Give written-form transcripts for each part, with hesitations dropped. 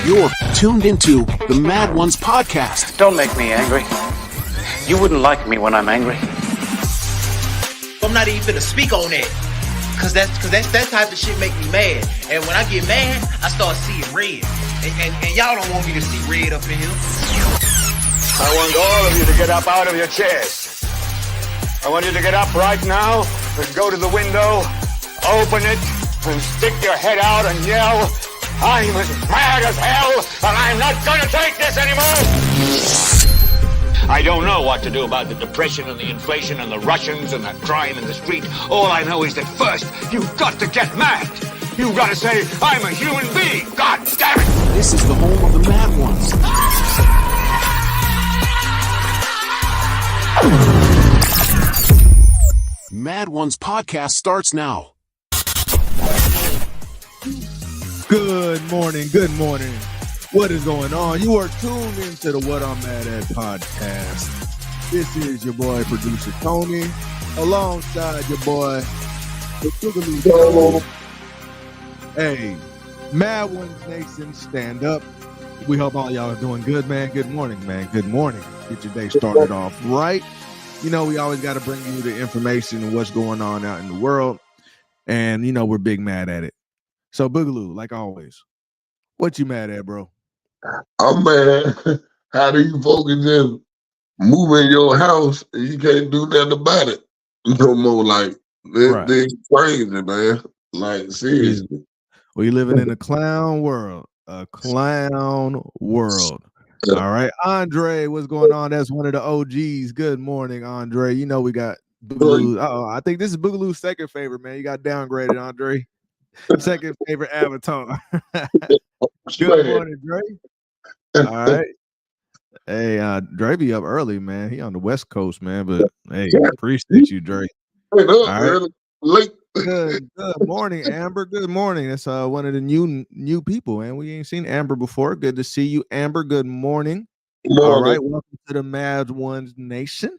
You're tuned into the Mad Ones podcast. Don't make me angry. You wouldn't like me when I'm angry. I'm not even finna speak on that. Cause that type of shit make me mad. And when I get mad, I start seeing red. And y'all don't want me to see red up in here. I want all of you to get up out of your chairs. I want you to get up right now and go to the window, open it, and stick your head out and yell, "I'm as mad as hell, and I'm not gonna take this anymore!" I don't know what to do about the depression and the inflation and the Russians and the crime in the street. All I know is that first, you've got to get mad. You've got to say, "I'm a human being, God damn it!" This is the home of the Mad Ones. Mad Ones podcast starts now. Good morning. Good morning. What is going on? You are tuned into the What I'm Mad At podcast. This is your boy, producer Tony, alongside your boy, the Boogaloo. Hey, Mad Ones Nation, stand up. We hope all y'all are doing good, man. Good morning, man. Good morning. Get your day started off right. You know, we always got to bring you the information and what's going on out in the world. And, you know, we're big mad at it. So, Boogaloo, like always, what you mad at, bro? I'm mad. How do you folks just move in your house and you can't do nothing about it no more? Like, they're crazy, man. Like, seriously. We living in a clown world. A clown world. All right. Andre, what's going on? That's one of the OGs. Good morning, Andre. You know we got Boogaloo. I think this is Boogaloo's second favorite, man. You got downgraded, Andre. Second favorite avatar. Good morning, Dre. All right. Hey, Dre be up early, man. He on the West Coast, man. But hey, appreciate you, Dre. All right. Late. Good morning, Amber. Good morning. That's one of the new people, man. We ain't seen Amber before. Good to see you, Amber. Good morning. All right, welcome to the Mad Ones Nation,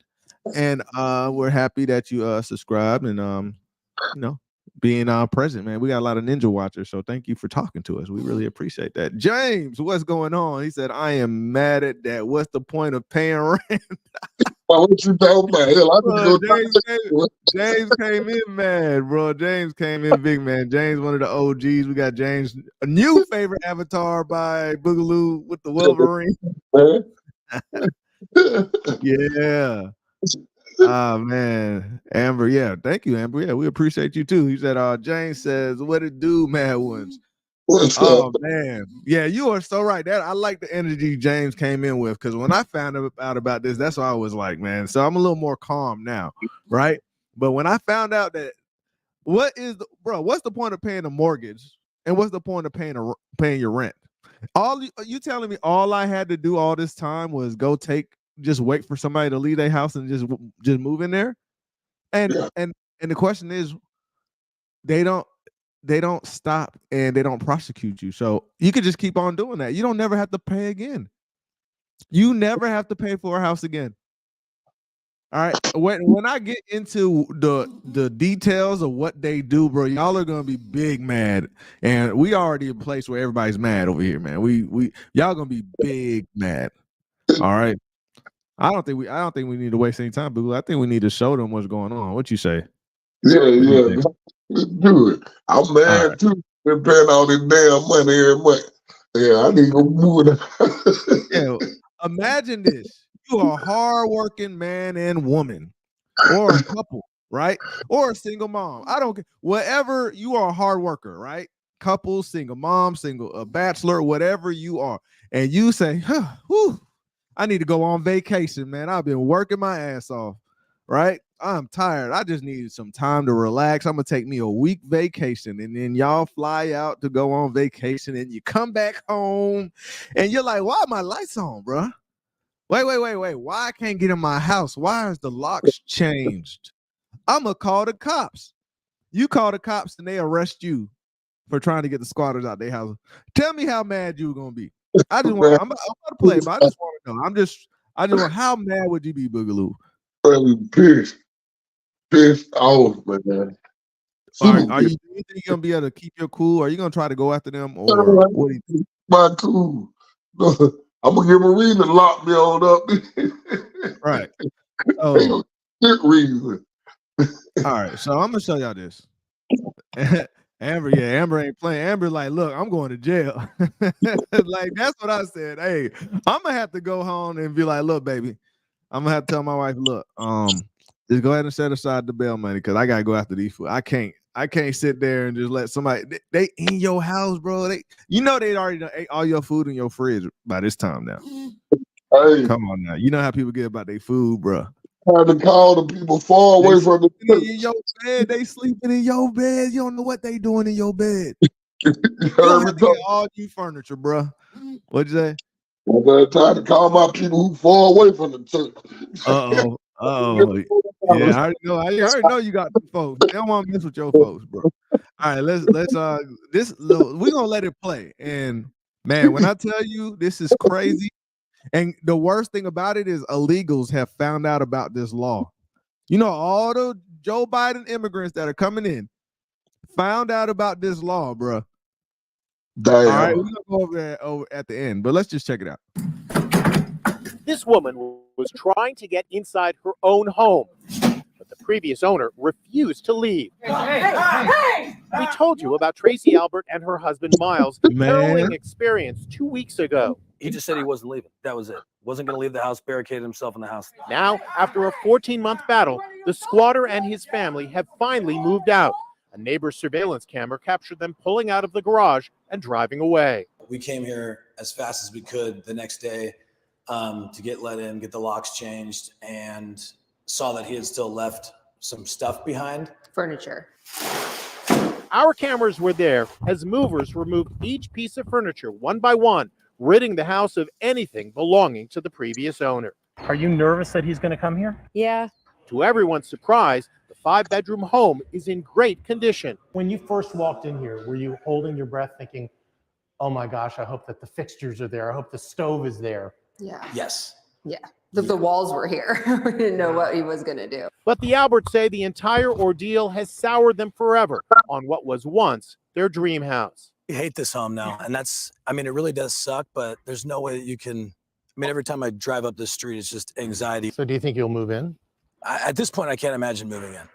and we're happy that you subscribed and you know, being present, man. We got a lot of ninja watchers, so thank you for talking to us. We really appreciate that. James, what's going on? He said, "I am mad at that. What's the point of paying rent?" What you talking about? Hell, James came in mad, bro. James came in big, man. James, one of the OGs. We got James, a new favorite avatar by Boogaloo with the Wolverine. Yeah. Oh, man. Amber, yeah. Thank you, Amber. Yeah, we appreciate you, too. He said, James says, "What it do, Mad Ones?" Oh, man. Yeah, you are so right. That I like the energy James came in with, because when I found out about this, that's why I was like, man. So I'm a little more calm now, right? But when I found out that what's the point of paying a mortgage and what's the point of paying your rent? You telling me all I had to do all this time was just wait for somebody to leave their house and just move in there? And the question is, they don't stop and they don't prosecute you. So you could just keep on doing that. You don't never have to pay again. You never have to pay for a house again. All right. When I get into the details of what they do, bro, y'all are gonna be big mad. And we already in a place where everybody's mad over here, man. Y'all gonna be big mad. All right. I don't think we need to waste any time, Boo. I think we need to show them what's going on. What you say? Yeah. Let's do it. I'm mad too. They're paying all this damn money every month. Yeah, I need to go move it. Yeah, imagine this. You are a hardworking man and woman, or a couple, right? Or a single mom. I don't care. Whatever, you are a hard worker, right? Couple, single mom, a bachelor, whatever you are. And you say, I need to go on vacation, man. I've been working my ass off, right? I'm tired. I just needed some time to relax. I'm going to take me a week vacation. And then y'all fly out to go on vacation and you come back home and you're like, why are my lights on, bro? Wait. Why I can't get in my house? Why is the locks changed? I'm going to call the cops. You call the cops and they arrest you for trying to get the squatters out their house. Tell me how mad you going to be. I'm going to play, but I just want to know. I just want, how mad would you be, Boogaloo? I'm pissed off, man. Are you think you're gonna be able to keep your cool? Are you gonna try to go after them, or what do you think? My cool. No, I'm gonna give Marine to lock me on up. Right. Oh, Good reason. all right. So I'm gonna show y'all this. Amber ain't playing. Amber like, look, I'm going to jail. Like, that's what I said. Hey, I'm gonna have to go home and be like, look, baby, I'm gonna have to tell my wife, look, just go ahead and set aside the bail money because I gotta go after these food. I can't sit there and just let somebody they in your house, bro. They'd already done ate all your food in your fridge by this time now. Hey, come on now. You know how people get about their food, bro. Trying to call the people far away from the church. In your bed, they sleeping in your bed. You don't know what they doing in your bed. You don't have to get all new furniture, bro. What'd you say? I'm trying to call my people who far away from the church. Yeah, I already know. I already know you got the folks. They don't want to mess with your folks, bro. All right, let's we're gonna let it play. And man, when I tell you this is crazy, and the worst thing about it is illegals have found out about this law. You know, all the Joe Biden immigrants that are coming in found out about this law, bro. Damn. All right, we're gonna go over at the end, but let's just check it out. This woman was trying to get inside her own home, but the previous owner refused to leave. We told you about Tracy Albert and her husband Miles' harrowing experience 2 weeks ago. He just said he wasn't leaving. That was it. Wasn't going to leave the house, barricaded himself in the house. Now, after a 14-month battle, the squatter and his family have finally moved out. A neighbor's surveillance camera captured them pulling out of the garage and driving away. We came here as fast as we could the next day to get let in, get the locks changed, and saw that he had still left some stuff behind. Furniture. Our cameras were there as movers removed each piece of furniture one by one, ridding the house of anything belonging to the previous owner. Are you nervous that he's going to come here? Yeah. To everyone's surprise, the 5-bedroom home is in great condition. When you first walked in here, were you holding your breath thinking, oh my gosh, I hope that the fixtures are there. I hope the stove is there. Yeah. Yes. Yeah. The walls were here. We didn't know what he was going to do. But the Alberts say the entire ordeal has soured them forever on what was once their dream house. I hate this home now. And it really does suck, but there's no way that you can. Every time I drive up this street, it's just anxiety. So do you think you'll move in? At this point, I can't imagine moving in.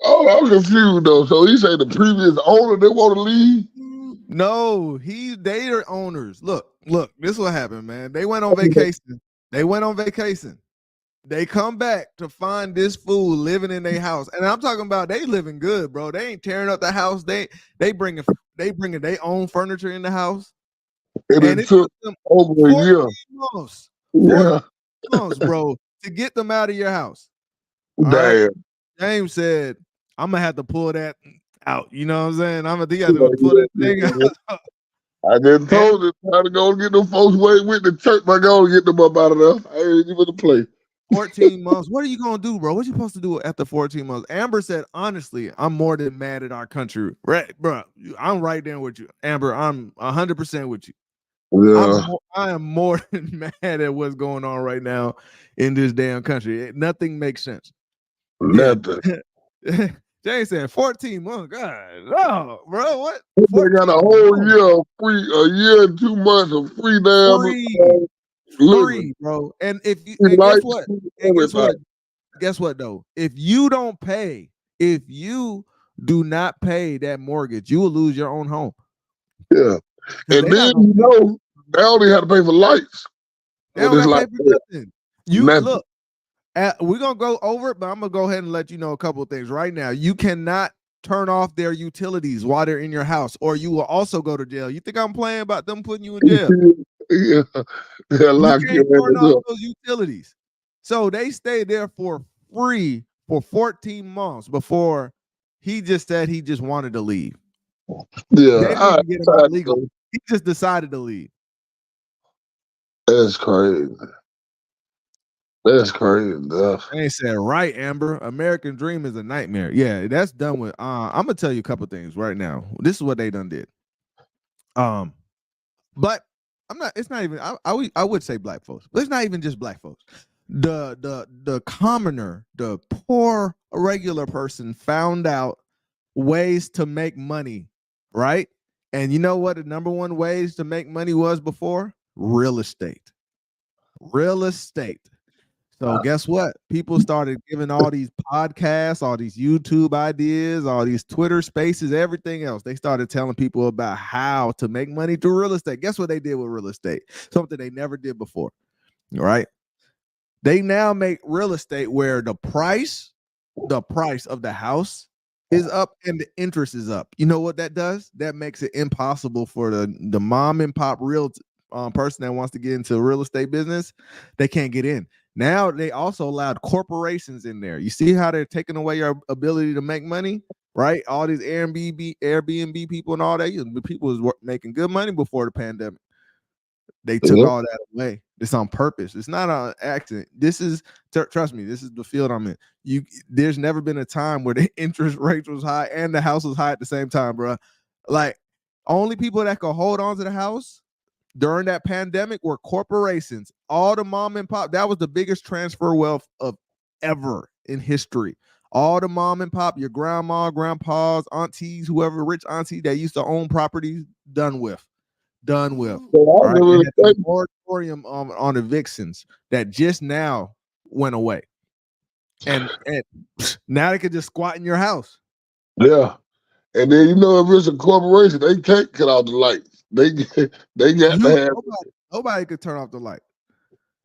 I'm confused though. So he said the previous owner didn't want to leave? No, they are owners. Look, this is what happened, man. They went on vacation. They come back to find this fool living in their house. And I'm talking about they living good, bro. They ain't tearing up the house. They bringing their own furniture in the house. And it took them over a year. Months, yeah. months, bro, to get them out of your house. Damn. Right? James said, I'm gonna have to pull that out. You know what I'm saying? I'm gonna have to pull that thing out. I just told him how to go get them folks way with the church. I go get them up out of there. I ain't even to play. 14 months. What are you gonna do, bro? What you supposed to do after 14 months? Amber said, honestly, I'm more than mad at our country. Right, bro. I'm right there with you. Amber, I'm 100% with you. Yeah. I am more than mad at what's going on right now in this damn country. Nothing makes sense. Nothing. James said 14 months. God, oh, bro, what? They got a whole year free, a year and 2 months of free damn free, bro. And if you guess what though? If you don't pay, if you do not pay that mortgage, you will lose your own home. Yeah. And then they only had to pay for lights. They don't have to pay for nothing. Look, we're gonna go over it, but I'm gonna go ahead and let you know a couple of things right now. You cannot turn off their utilities while they're in your house, or you will also go to jail. You think I'm playing about them putting you in jail? Yeah, you can't turn off those utilities. So they stayed there for free for 14 months before he just said he just wanted to leave. Yeah, he just decided to leave. That's crazy. That's crazy. They said, right, Amber. American dream is a nightmare. Yeah, that's done with. I'm gonna tell you a couple things right now. This is what they done did. But I'm not. It's not even. I would say black folks, but it's not even just black folks. the commoner, the poor regular person found out ways to make money, right? And you know what the number one ways to make money was before? Real estate. Real estate. So guess what? People started giving all these podcasts, all these YouTube ideas, all these Twitter spaces, everything else. They started telling people about how to make money through real estate. Guess what they did with real estate? Something they never did before. Right? They now make real estate where the price of the house is up and the interest is up. You know what that does? That makes it impossible for the mom and pop real person that wants to get into real estate business. They can't get in. Now they also allowed corporations in there. You see how they're taking away your ability to make money, right? All these Airbnb people and all that. The people was making good money before the pandemic. They took all that away. It's on purpose. It's not an accident. This is, trust me, this is the field I'm in. There's never been a time where the interest rate was high and the house was high at the same time, bro. Like, only people that could hold on to the house during that pandemic were corporations. All the mom and pop, that was the biggest transfer wealth of ever in history. All the mom and pop, your grandma, grandpas, aunties, whoever, rich auntie that used to own properties, done with. Right? A moratorium on evictions that just now went away. And now they can just squat in your house. Yeah. And then, if it's a corporation, they can't cut out the lights. They got to have nobody could turn off the light.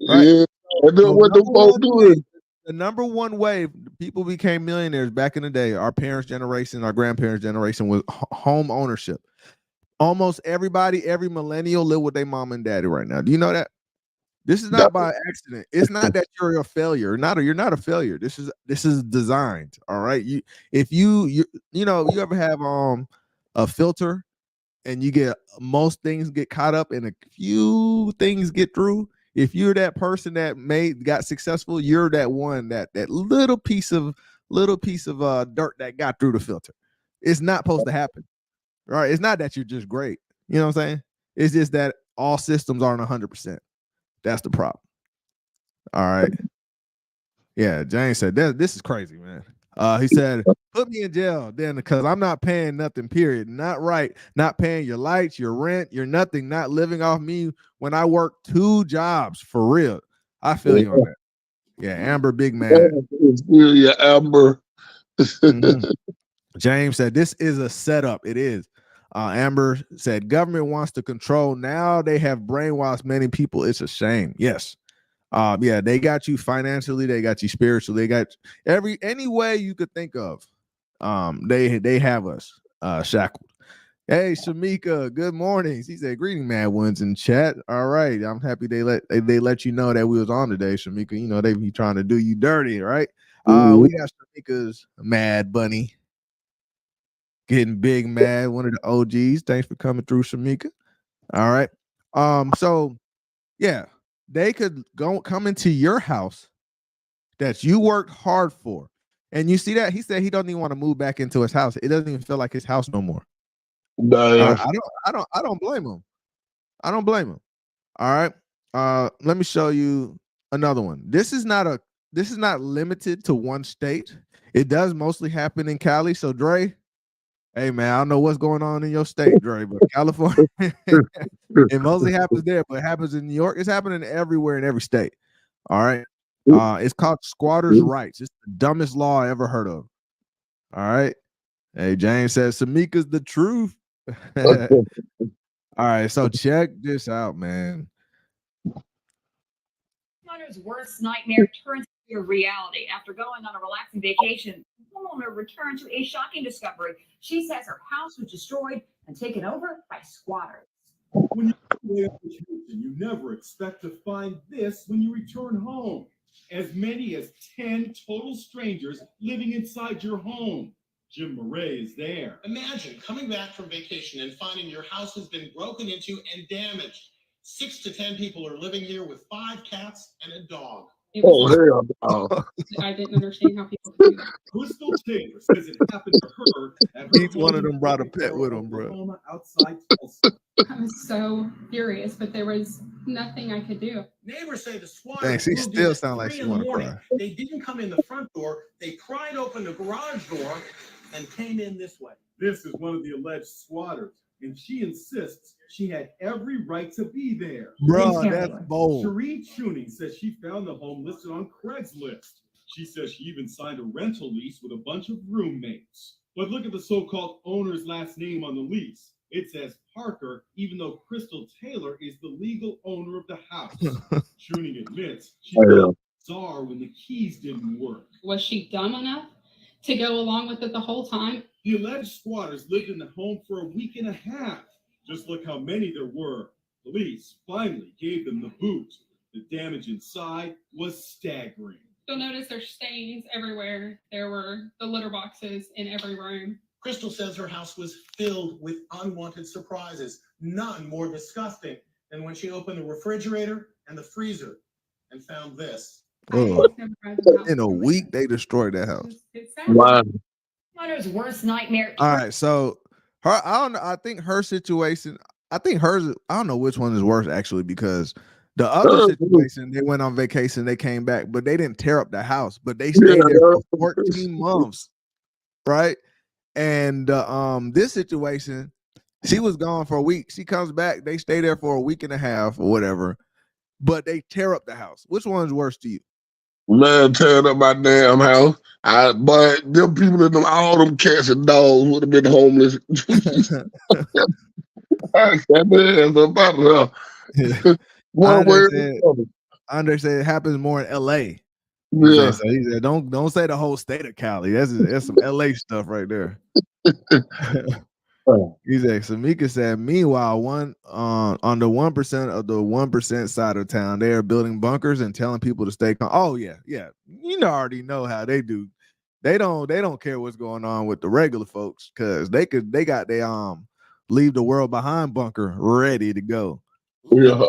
Right? Yeah. And then what the folks doing? The number one way people became millionaires back in the day, our parents' generation, our grandparents' generation, was home ownership. Almost everybody, every millennial live with their mom and daddy right now. Do you know that? This is not by accident. It's not that you're a failure. You're not a failure. This is designed. All right. You ever have a filter and you get most things get caught up and a few things get through. If you're that person that got successful, you're that one that little piece of dirt that got through the filter. It's not supposed to happen. Right? It's not that you're just great. You know what I'm saying? It's just that all systems aren't 100%. That's the problem. All right. Yeah, James said this is crazy, man. He said, put me in jail then because I'm not paying nothing, period. Not right. Not paying your lights, your rent, your nothing, not living off me when I work 2 jobs for real. I feel you on that. Yeah, Amber, big man. Yeah, Amber. James said, this is a setup. It is. Amber said, government wants to control. Now they have brainwashed many people. It's a shame. Yes. Yeah, they got you financially. They got you spiritually. They got any way you could think of. They have us shackled. Hey, Shamika, good morning. She said, greeting, mad ones in chat. All right. I'm happy they let you know that we was on today, Shamika. They be trying to do you dirty, right? We got Shamika's Mad Bunny. Getting big mad, one of the OGs. Thanks for coming through, Shamika. All right. So yeah, they could come into your house that you worked hard for. And you see that? He said he doesn't even want to move back into his house. It doesn't even feel like his house no more. I don't blame him. I don't blame him. All right. Let me show you another one. This is not limited to one state. It does mostly happen in Cali. So Dre, hey man, I don't know what's going on in your state, Dre, but California, it mostly happens there, but it happens in New York. It's happening everywhere in every state. All right. It's called squatters' rights. It's the dumbest law I ever heard of. All right. Hey, James says Samika's the truth. All right, so check this out, man. Homeowner's worst nightmare turns into a reality. After going on a relaxing vacation, the homeowner returned to a shocking discovery. She says her house was destroyed and taken over by squatters. When you you never expect to find this when you return home. As many as 10 total strangers living inside your home. Jim Murray is there. Imagine coming back from vacation and finding your house has been broken into and damaged. 6 to 10 people are living here with 5 cats and a dog. Hell no. I didn't understand how people could do that. Crystal Taylor says it happened to her. Each one of them brought a pet with them, bro. Outside Tulsa. I was so furious, but there was nothing I could do. Neighbors say the squatters Dang, she moved in still at sound like 3 she in the want to morning. cry. They didn't come in the front door. They pried open the garage door and came in this way. This is one of the alleged squatters, and she insists she had every right to be there. Bro, that's bold. Cherie Tuning says she found the home listed on Craigslist. She says she even signed a rental lease with a bunch of roommates. But look at the so-called owner's last name on the lease. It says Parker, even though Crystal Taylor is the legal owner of the house. Tuning admits she felt bizarre when the keys didn't work. Was she dumb enough to go along with it the whole time? The alleged squatters lived in the home for a week and a half. Just look how many there were. Police finally gave them the boot. The damage inside was staggering. You'll notice there's stains everywhere. There were the litter boxes in every room. Crystal says her house was filled with unwanted surprises, none more disgusting than when she opened the refrigerator and the freezer and found this. In a week, they destroyed that house. Wow. Daughter's worst nightmare. All right, so I don't know. I think her situation. I think hers. I don't know which one is worse actually, because the other situation, they went on vacation, they came back, but they didn't tear up the house, but they stayed there for 14 months, right? And this situation, she was gone for a week. She comes back, they stay there for a week and a half or whatever, but they tear up the house. Which one's worse to you? Man, tearing up my damn house. But them people in them, all them cats and dogs would have been homeless. I understand it happens more in LA. Yeah. So he said, don't say the whole state of Cali. That's some LA stuff right there. He said, Samika said, meanwhile, on the 1% of the 1% side of town, they are building bunkers and telling people to stay calm. Oh, yeah. You already know how they do. They don't care what's going on with the regular folks, because they got their leave the world behind bunker ready to go. Yeah.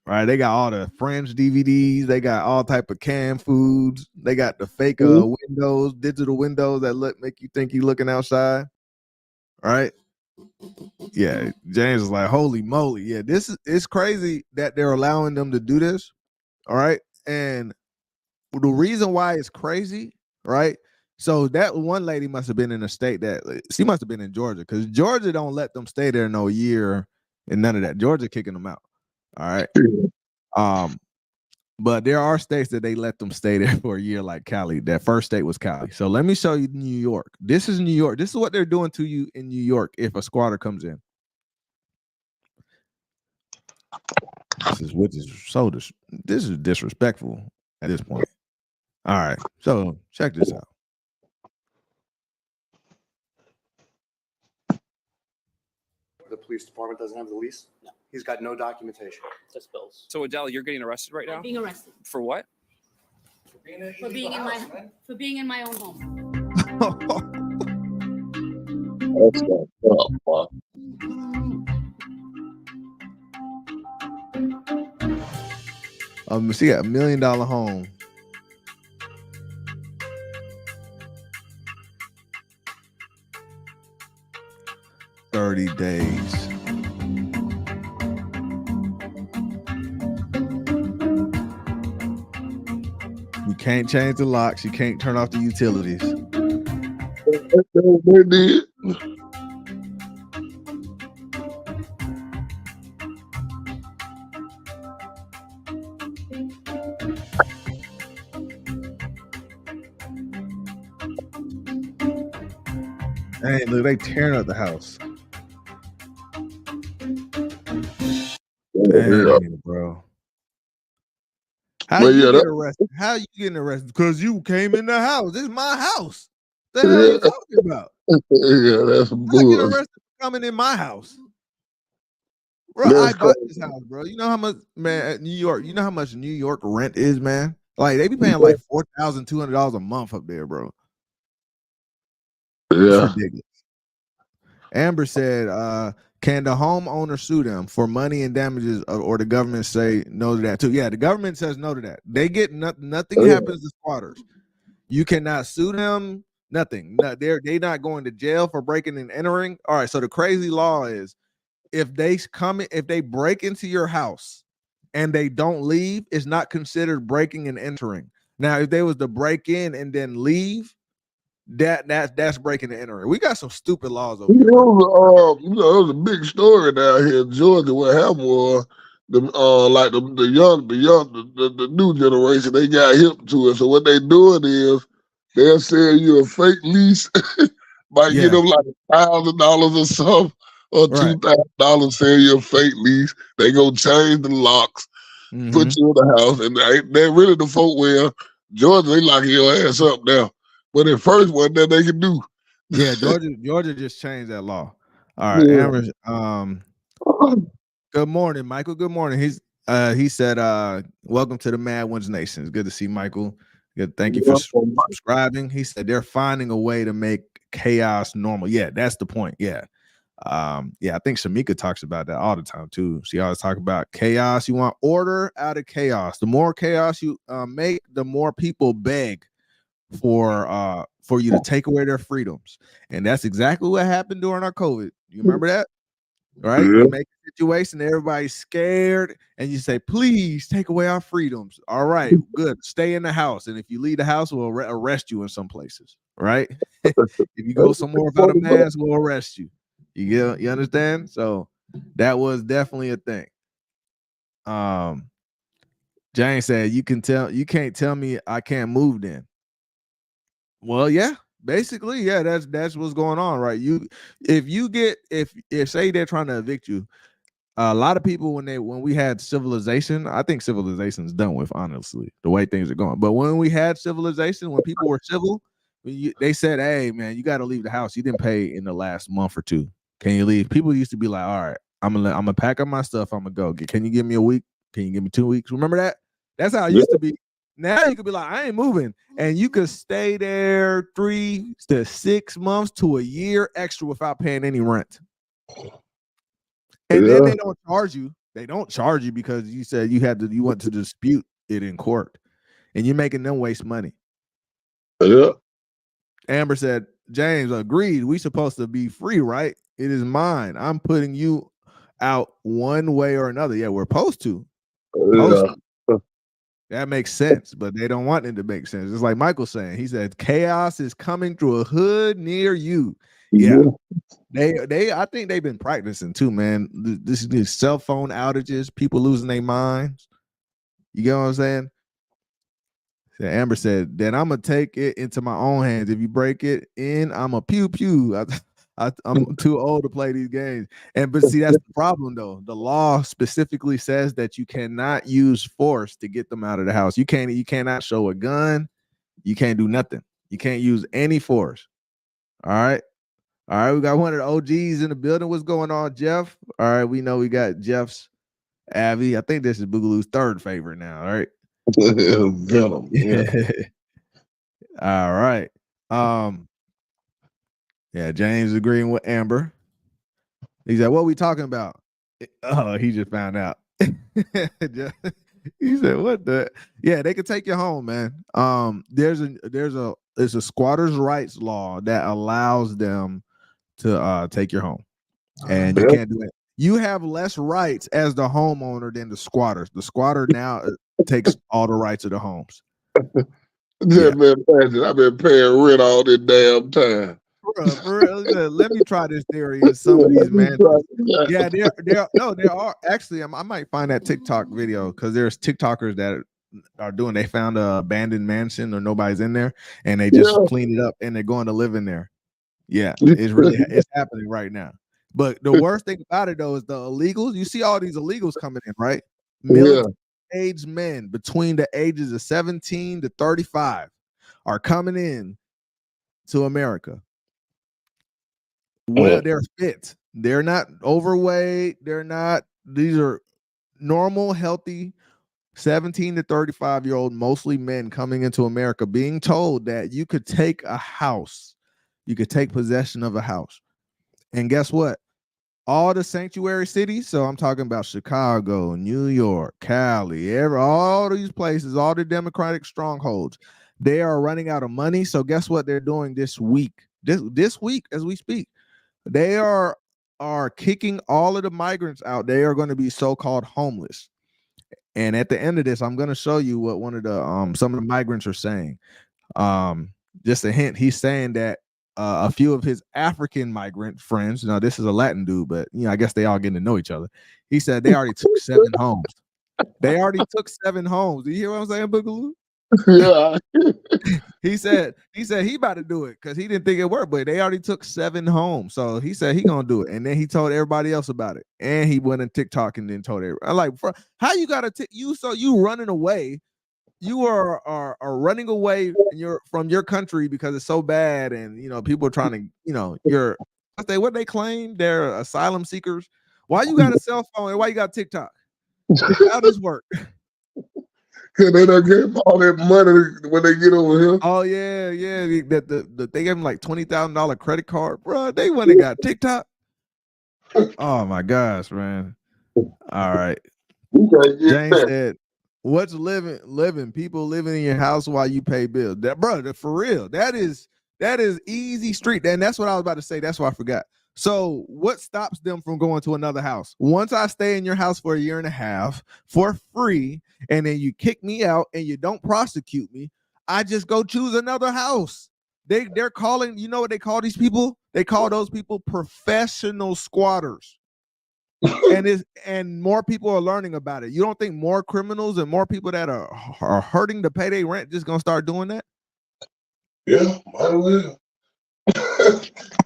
Right. They got all the French DVDs, they got all type of canned foods, they got the fake windows, digital windows that make you think you're looking outside. Right. Yeah. James is like, holy moly. Yeah, it's crazy that they're allowing them to do this. All right. And the reason why it's crazy, right? So that one lady must have been in a state that she must have been in Georgia, because Georgia don't let them stay there no year and none of that. Georgia kicking them out. All right. But there are states that they let them stay there for a year, like Cali. That first state was Cali. So let me show you New York. This is New York. This is what they're doing to you in New York if a squatter comes in. This is disrespectful at this point. All right. So check this out. The police department doesn't have the lease? No. He's got no documentation. Just bills. So Adele, you're getting arrested right now? I'm being arrested For what? for being in my own home. That's not She got $1 million home. $30 days. You can't change the locks. You can't turn off the utilities. They did. Hey, look, they tearing up the house. Dang, bro. How you get arrested? How you getting arrested? Because you came in the house. This is my house. What the hell are you talking about? Yeah, that's I bull. get arrested for coming in my house. Bro, That's I got this house, bro. You know how much, man, at New York, you know how much New York rent is, man? Like, they be paying like $4,200 a month up there, bro. Yeah. Amber said, can the homeowner sue them for money and damages, or the government say no to that too? Yeah, the government says no to that. They get nothing happens to squatters. You cannot sue them, nothing. No, they're not going to jail for breaking and entering. All right, so the crazy law is if they break into your house and they don't leave, it's not considered breaking and entering. Now, if they was to break in and then leave, that's breaking and entering. We got some stupid laws over here. It was a big story down here in Georgia. What happened was the new generation, they got hip to it. So what they doing is they'll sell you a fake lease, might get them like $1,000 or something, or $2,000, sell you a fake lease. They gonna change the locks, put you in the house, and they're really the folk where Georgia, they locking your ass up now. But at first, what that they can do. Yeah, Georgia just changed that law. All right, Amber. Good morning, Michael. Good morning. He said, welcome to the Mad Ones Nation. It's good to see Michael. Good, thank you for subscribing. He said they're finding a way to make chaos normal. Yeah, that's the point. Yeah. I think Shamika talks about that all the time too. She always talk about chaos. You want order out of chaos. The more chaos you make, the more people beg for you to take away their freedoms. And that's exactly what happened during our COVID. You remember that? Right? You make a situation, everybody's scared, and you say, please take away our freedoms. All right, good. Stay in the house. And if you leave the house, we'll arrest you in some places. Right? If you go somewhere without a mask, we'll arrest you. You understand? So that was definitely a thing. Jane said, you can't tell me I can't move then. Well, yeah, basically, yeah, that's what's going on, right? If say they're trying to evict you, a lot of people when we had civilization, I think civilization's done with, honestly, the way things are going. But when we had civilization, when people were civil, they said, hey man, you got to leave the house. You didn't pay in the last month or two. Can you leave? People used to be like, all right, I'm gonna pack up my stuff. I'm gonna go. Can you give me a week? Can you give me 2 weeks? Remember that? That's how it used to be. Now you could be like, I ain't moving. And you could stay there 3 to 6 months to a year extra without paying any rent. And then they don't charge you. They don't charge you because you said you want to dispute it in court. And you're making them waste money. Yeah. Amber said, James, agreed. We supposed to be free, right? It is mine. I'm putting you out one way or another. Yeah, we're supposed to. That makes sense, but they don't want it to make sense. It's like Michael saying. He said, chaos is coming through a hood near you. Yeah. I think they've been practicing too, man. These cell phone outages, people losing their minds. You get what I'm saying? Amber said, then I'm going to take it into my own hands. If you break it in, I'm a pew pew. I'm too old to play these games. But see, that's the problem, though. The law specifically says that you cannot use force to get them out of the house. You cannot show a gun. You can't do nothing. You can't use any force. All right. We got one of the OGs in the building. What's going on, Jeff? All right. We know we got Jeff's Abby. I think this is Boogaloo's third favorite now. All right. Venom. Yeah. All right. Yeah, James agreeing with Amber. He said, what are we talking about? Oh, he just found out. He said, what the? Yeah, they could take you home, man. There's a squatters' rights law that allows them to take your home. And you can't do it. You have less rights as the homeowner than the squatters. The squatter now takes all the rights of the homes. Yeah, man, imagine I've been paying rent all this damn time. For real, let me try this theory in some of these mansions. Yeah, there are actually. I might find that TikTok video because there's TikTokers that are doing. They found an abandoned mansion or nobody's in there, and they just clean it up and they're going to live in there. Yeah, it's happening right now. But the worst thing about it though is the illegals. You see all these illegals coming in, right? Military-age men between the ages of 17 to 35 are coming in to America. Well, they're fit. They're not overweight. These are normal, healthy 17 to 35-year-old, mostly men coming into America, being told that you could take a house. You could take possession of a house. And guess what? All the sanctuary cities, so I'm talking about Chicago, New York, Cali, all these places, all the Democratic strongholds, they are running out of money. So guess what they're doing this week? This week as we speak, they are kicking all of the migrants out. They are going to be so-called homeless. And at the end of this, I'm gonna show you what one of the some of the migrants are saying. Just a hint, he's saying that a few of his African migrant friends, now this is a Latin dude, but I guess they all getting to know each other. He said they already took 7 homes. They already took 7 homes. Do you hear what I'm saying, Boogaloo? Yeah. he said he about to do it because he didn't think it worked, but they already took 7 homes. So he said he gonna do it, and then he told everybody else about it, and he went on TikTok and then told everybody. I'm like, how you gotta you running away? You are running away from your country because it's so bad, and people are trying to you're what they claim they're asylum seekers. Why you got a cell phone and why you got TikTok? How does this work? Cause they don't get all that money when they get over here. Oh yeah. That they gave him like $20,000 credit card, bro. They went and got TikTok. Oh my gosh, man. All right. James said, "What's living? People living in your house while you pay bills." That, bro, for real. That is easy street. And that's what I was about to say. That's why I forgot. So what stops them from going to another house? Once I stay in your house for a year and a half for free, and then you kick me out and you don't prosecute me, I just go choose another house. They're calling, you know what they call these people? They call those people professional squatters. and more people are learning about it. You don't think more criminals and more people that are hurting to pay their rent just gonna start doing that? Yeah, might as well.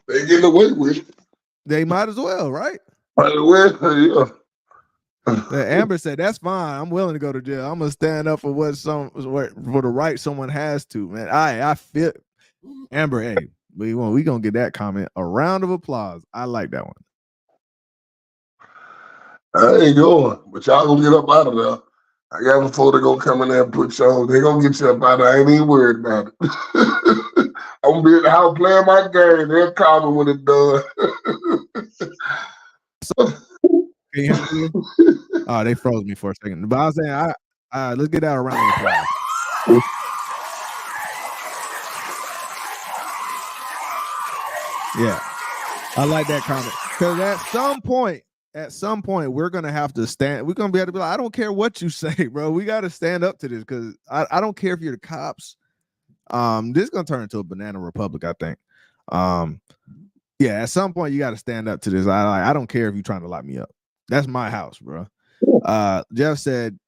They getting away with it. They might as well, right? Might as well, yeah. Amber said, "That's fine. I'm willing to go to jail. I'm gonna stand up for for the right someone has to, man." I feel Amber. Hey, we gonna get that comment a round of applause. I like that one. I ain't going, but y'all gonna get up out of there. I got before they gonna come in there and put you on. They gonna get you up out of there. I ain't even worried about it. I'm gonna be at the house playing my game. They'll call me when it's done. Can you hear me? Oh, they froze me for a second. But I was saying, let's get that around the applause. Yeah, I like that comment because at some point, we're gonna have to stand. We're gonna be able to be like, I don't care what you say, bro. We got to stand up to this because I don't care if you're the cops. This is gonna turn into a banana republic, I think. Yeah, at some point you got to stand up to this. I don't care if you're trying to lock me up. That's my house, bro. Jeff said,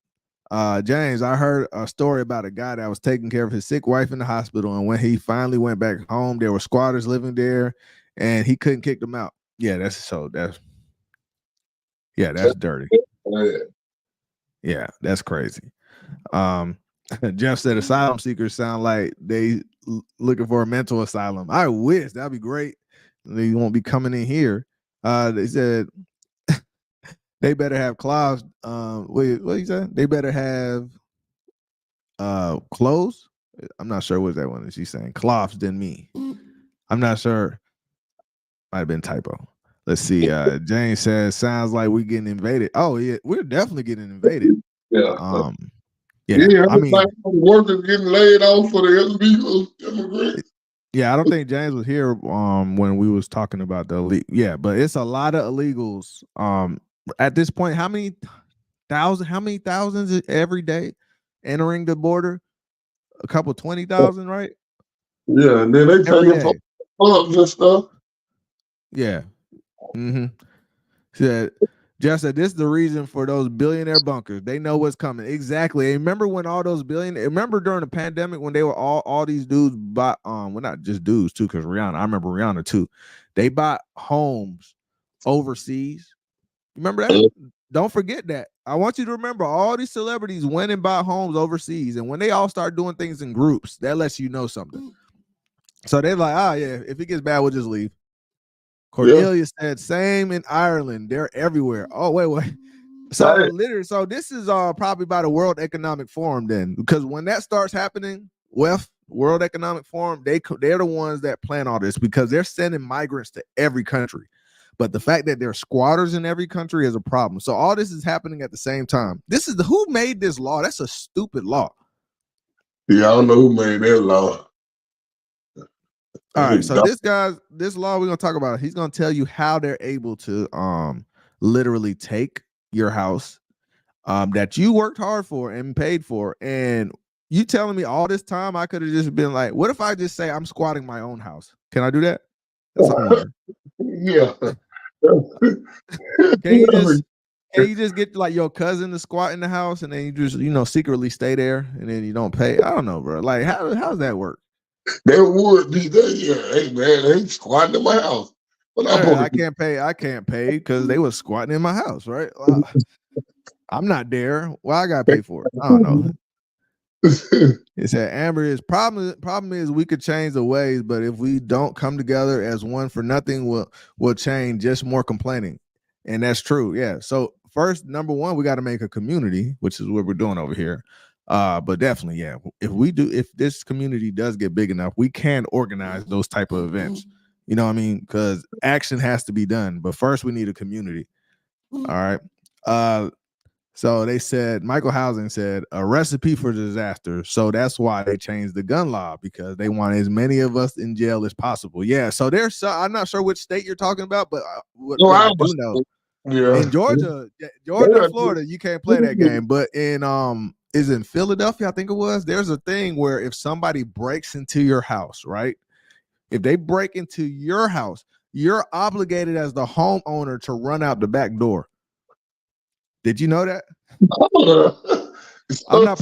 James, I heard a story about a guy that was taking care of his sick wife in the hospital, and when he finally went back home, there were squatters living there, and he couldn't kick them out. Yeah, that's dirty. Yeah, that's crazy. Jeff said asylum seekers sound like they looking for a mental asylum. I wish that'd be great. They won't be coming in here. They said they better have clothes. What you said? They better have clothes. I'm not sure what that one is. She's saying cloths than me. I'm not sure. Might have been typo. Let's see. Jane says sounds like we're getting invaded. Oh yeah, we're definitely getting invaded. Yeah. Yeah, I mean, workers getting laid off for the illegal immigrants. Yeah, I don't think James was here when we was talking about the but it's a lot of illegals. At this point, how many thousands every day entering the border? A couple 20,000, right? Yeah, and then they take it for clubs and stuff. Yeah. Jeff said this is the reason for those billionaire bunkers. They know what's coming. Exactly. And remember when all those remember during the pandemic when they were all these dudes bought well, not just dudes too, because Rihanna, I remember Rihanna too. They bought homes overseas. Remember that? Don't forget that. I want you to remember all these celebrities went and bought homes overseas. And when they all start doing things in groups, that lets you know something. So they're like, yeah, if it gets bad, we'll just leave. Cornelia said, same in Ireland. They're everywhere. Oh, wait. So literally, so this is probably by the World Economic Forum then, because when that starts happening, World Economic Forum, they're the ones that plan all this because they're sending migrants to every country. But the fact that there are squatters in every country is a problem. So all this is happening at the same time. This is who made this law? That's a stupid law. Yeah, I don't know who made that law. All right, so this law we're gonna talk about, he's gonna tell you how they're able to literally take your house, that you worked hard for and paid for, and you telling me all this time I could have just been like, what if I just say I'm squatting my own house? Can I do that? That's what I'm wondering. Yeah. Can you just get like your cousin to squat in the house and then you just, secretly stay there and then you don't pay? I don't know, bro. Like, how does that work? They would be there. Yeah. Hey, man, they squatting in my house. But I can't pay because they was squatting in my house, right? I'm not there. Well, I gotta pay for it. I don't know. It said Amber is problem is we could change the ways, but if we don't come together as one for nothing will change, just more complaining. And that's true. Yeah. So first, number one, we got to make a community, which is what we're doing over here. But definitely, yeah, if this community does get big enough, we can organize those type of events. You know what I mean? Because action has to be done. But first we need a community. All right. So they said, Michael Housing said, a recipe for disaster. So that's why they changed the gun law, because they want as many of us in jail as possible. Yeah. So I'm not sure which state you're talking about, but what I do know, in Georgia, and Florida, you can't play that game. But is in Philadelphia, I think it was, there's a thing where if somebody breaks into your house, right? If they break into your house, you're obligated as the homeowner to run out the back door. Did you know that? I'm not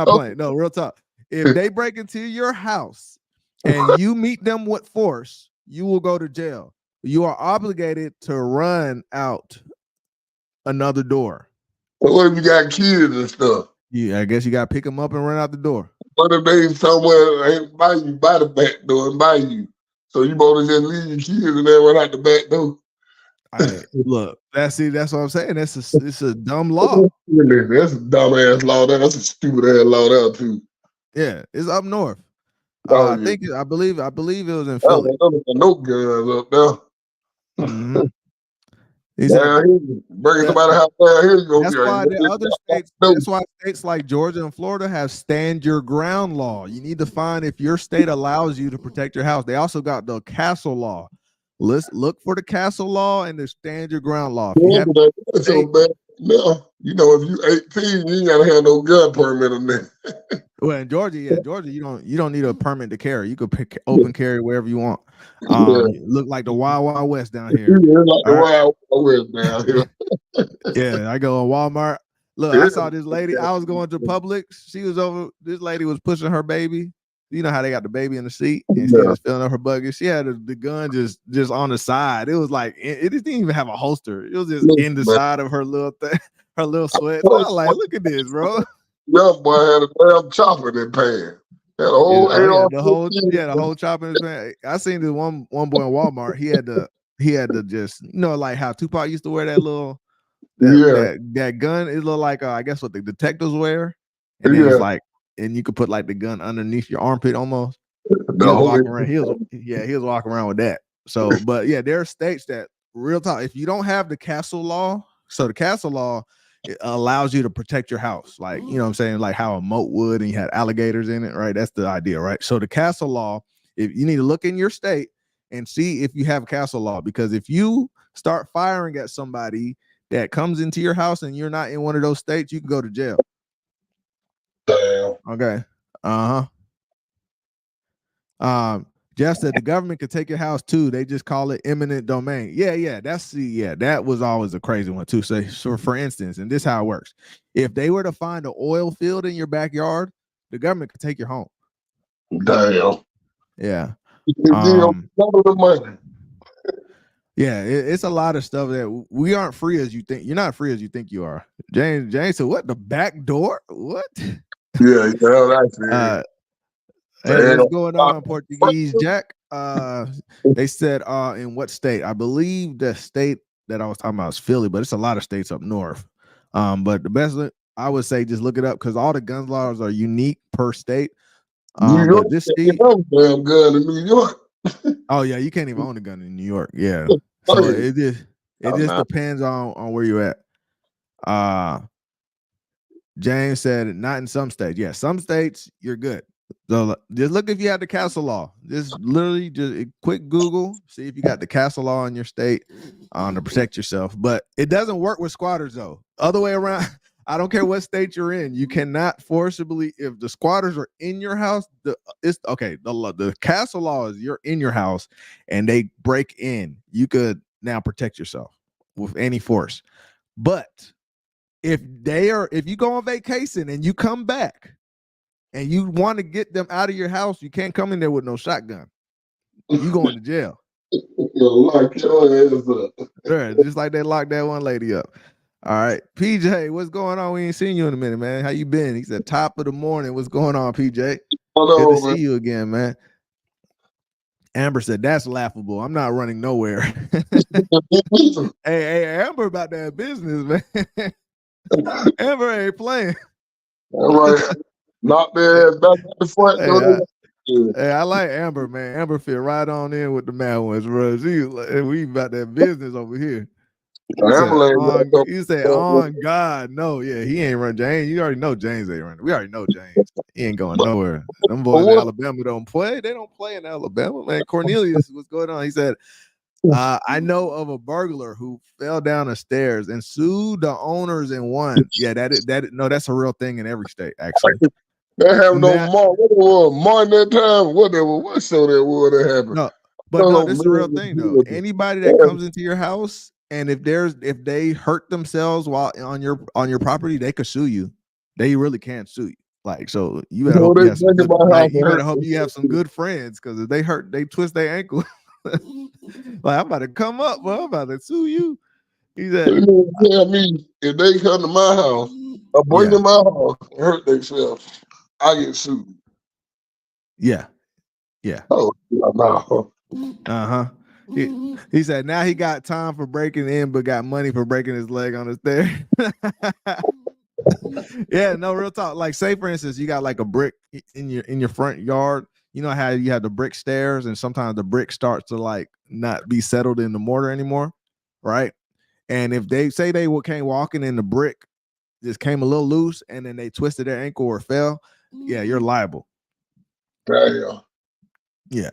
playing. No, real talk. If they break into your house and you meet them with force, you will go to jail. You are obligated to run out another door. What if you got kids and stuff? Yeah, I guess you got to pick them up and run out the door. What if they somewhere ain't by you, by the back door and by you? So you both just leave your kids and then run out the back door? Look, that's what I'm saying. It's a dumb law. That's a dumb ass law. That's a stupid ass law there too. Yeah, it's up north. I believe it was in Philly. No guns up there. Mm-hmm. Bring somebody out there. Here you go. That's why the other states. That's why states like Georgia and Florida have stand your ground law. You need to find if your state allows you to protect your house. They also got the castle law. Let's look for the castle law and the stand your ground law. That's so bad. No, if you 18, you ain't gotta have no gun permit on there. Well, in Georgia, you don't need a permit to carry. You could pick open carry wherever you want. Look like the Wild Wild West down here. Wild West down here. Yeah, I go on Walmart. Look, I saw this lady. I was going to Publix. She was over. This lady was pushing her baby. You know how they got the baby in the seat and she was filling up her bucket. She had the gun just on the side. It was like it didn't even have a holster. It was just in the side of her little thing, her little sweat. So I was like, look at this, bro. Young boy had a damn chopper in that pan. Had a whole the whole chopper in his pan. I seen this one boy in Walmart. He had to just like how Tupac used to wear that little that gun. It looked like I guess what the detectives wear, and it's like. And you could put like the gun underneath your armpit almost. He was walking around with that. So, but yeah, there are states that real talk. If you don't have the castle law, so the castle law it allows you to protect your house, like you know what I'm saying, like how a moat would, and you had alligators in it, right? That's the idea, right? So the castle law, if you need to look in your state and see if you have castle law, because if you start firing at somebody that comes into your house and you're not in one of those states, you can go to jail. Damn. Okay. Jeff said the government could take your house too. They just call it eminent domain. Yeah. That was always a crazy one too. So for instance, and this is how it works. If they were to find an oil field in your backyard, the government could take your home. Damn. Yeah. Yeah, it's a lot of stuff that we aren't free as you think. You're not free as you think you are. James said, what? The back door? What? Yeah, that's it. Hey, what's going on, Portuguese Jack? They said in what state? I believe the state that I was talking about is Philly, but it's a lot of states up north. But the best I would say just look it up because all the gun laws are unique per state. New York, this state, damn gun in New York. Oh yeah, you can't even own a gun in New York. Yeah, so it just depends on where you're at. James said not in some states. Yeah, some states you're good. So just look if you have the castle law. Just literally just a quick Google, see if you got the castle law in your state to protect yourself. But it doesn't work with squatters though. Other way around. I don't care what state you're in. You cannot forcibly, if the squatters are in your house, the castle law is you're in your house and they break in. You could now protect yourself with any force. But if you go on vacation and you come back and you want to get them out of your house, you can't come in there with no shotgun. You going to jail. Lock your ass up. Sure, just like they locked that one lady up. All right, PJ, what's going on? We ain't seen you in a minute, man. How you been? He said, top of the morning. What's going on, PJ? Hello, good to see you again, man. Amber said, that's laughable. I'm not running nowhere. hey, Amber about that business, man. Amber ain't playing. All right. Knock their ass back at the front. Hey, I like Amber, man. Amber fit right on in with the mad ones, bro. We about that business over here. You said on God, no, yeah, he ain't run James. You already know James ain't running. We already know James. He ain't going nowhere. Them boys in Alabama don't play. They don't play in Alabama, man. Cornelius, what's going on? He said, I know of a burglar who fell down the stairs and sued the owners and won. Yeah, that's a real thing in every state, actually. They have no Martin that time, whatever, what show that was that happened. No, but no, this is a real thing though. Anybody that comes into your house and if they hurt themselves while on your property, they could sue you. They really can sue you. Like, so you better hope you have some good friends, because if they twist their ankle. Like, I'm about to come up, bro. I'm about to sue you. He said, tell me if they come to my house or bring to my house and hurt themselves, I get sued. Yeah. Oh, no. Uh-huh. He said now he got time for breaking in, but got money for breaking his leg on the stairs. Yeah, no, real talk. Like, say for instance, you got like a brick in your front yard. You know how you have the brick stairs, and sometimes the brick starts to like not be settled in the mortar anymore, right? And if they say they came walking and the brick just came a little loose, and then they twisted their ankle or fell, yeah, you're liable. Yeah.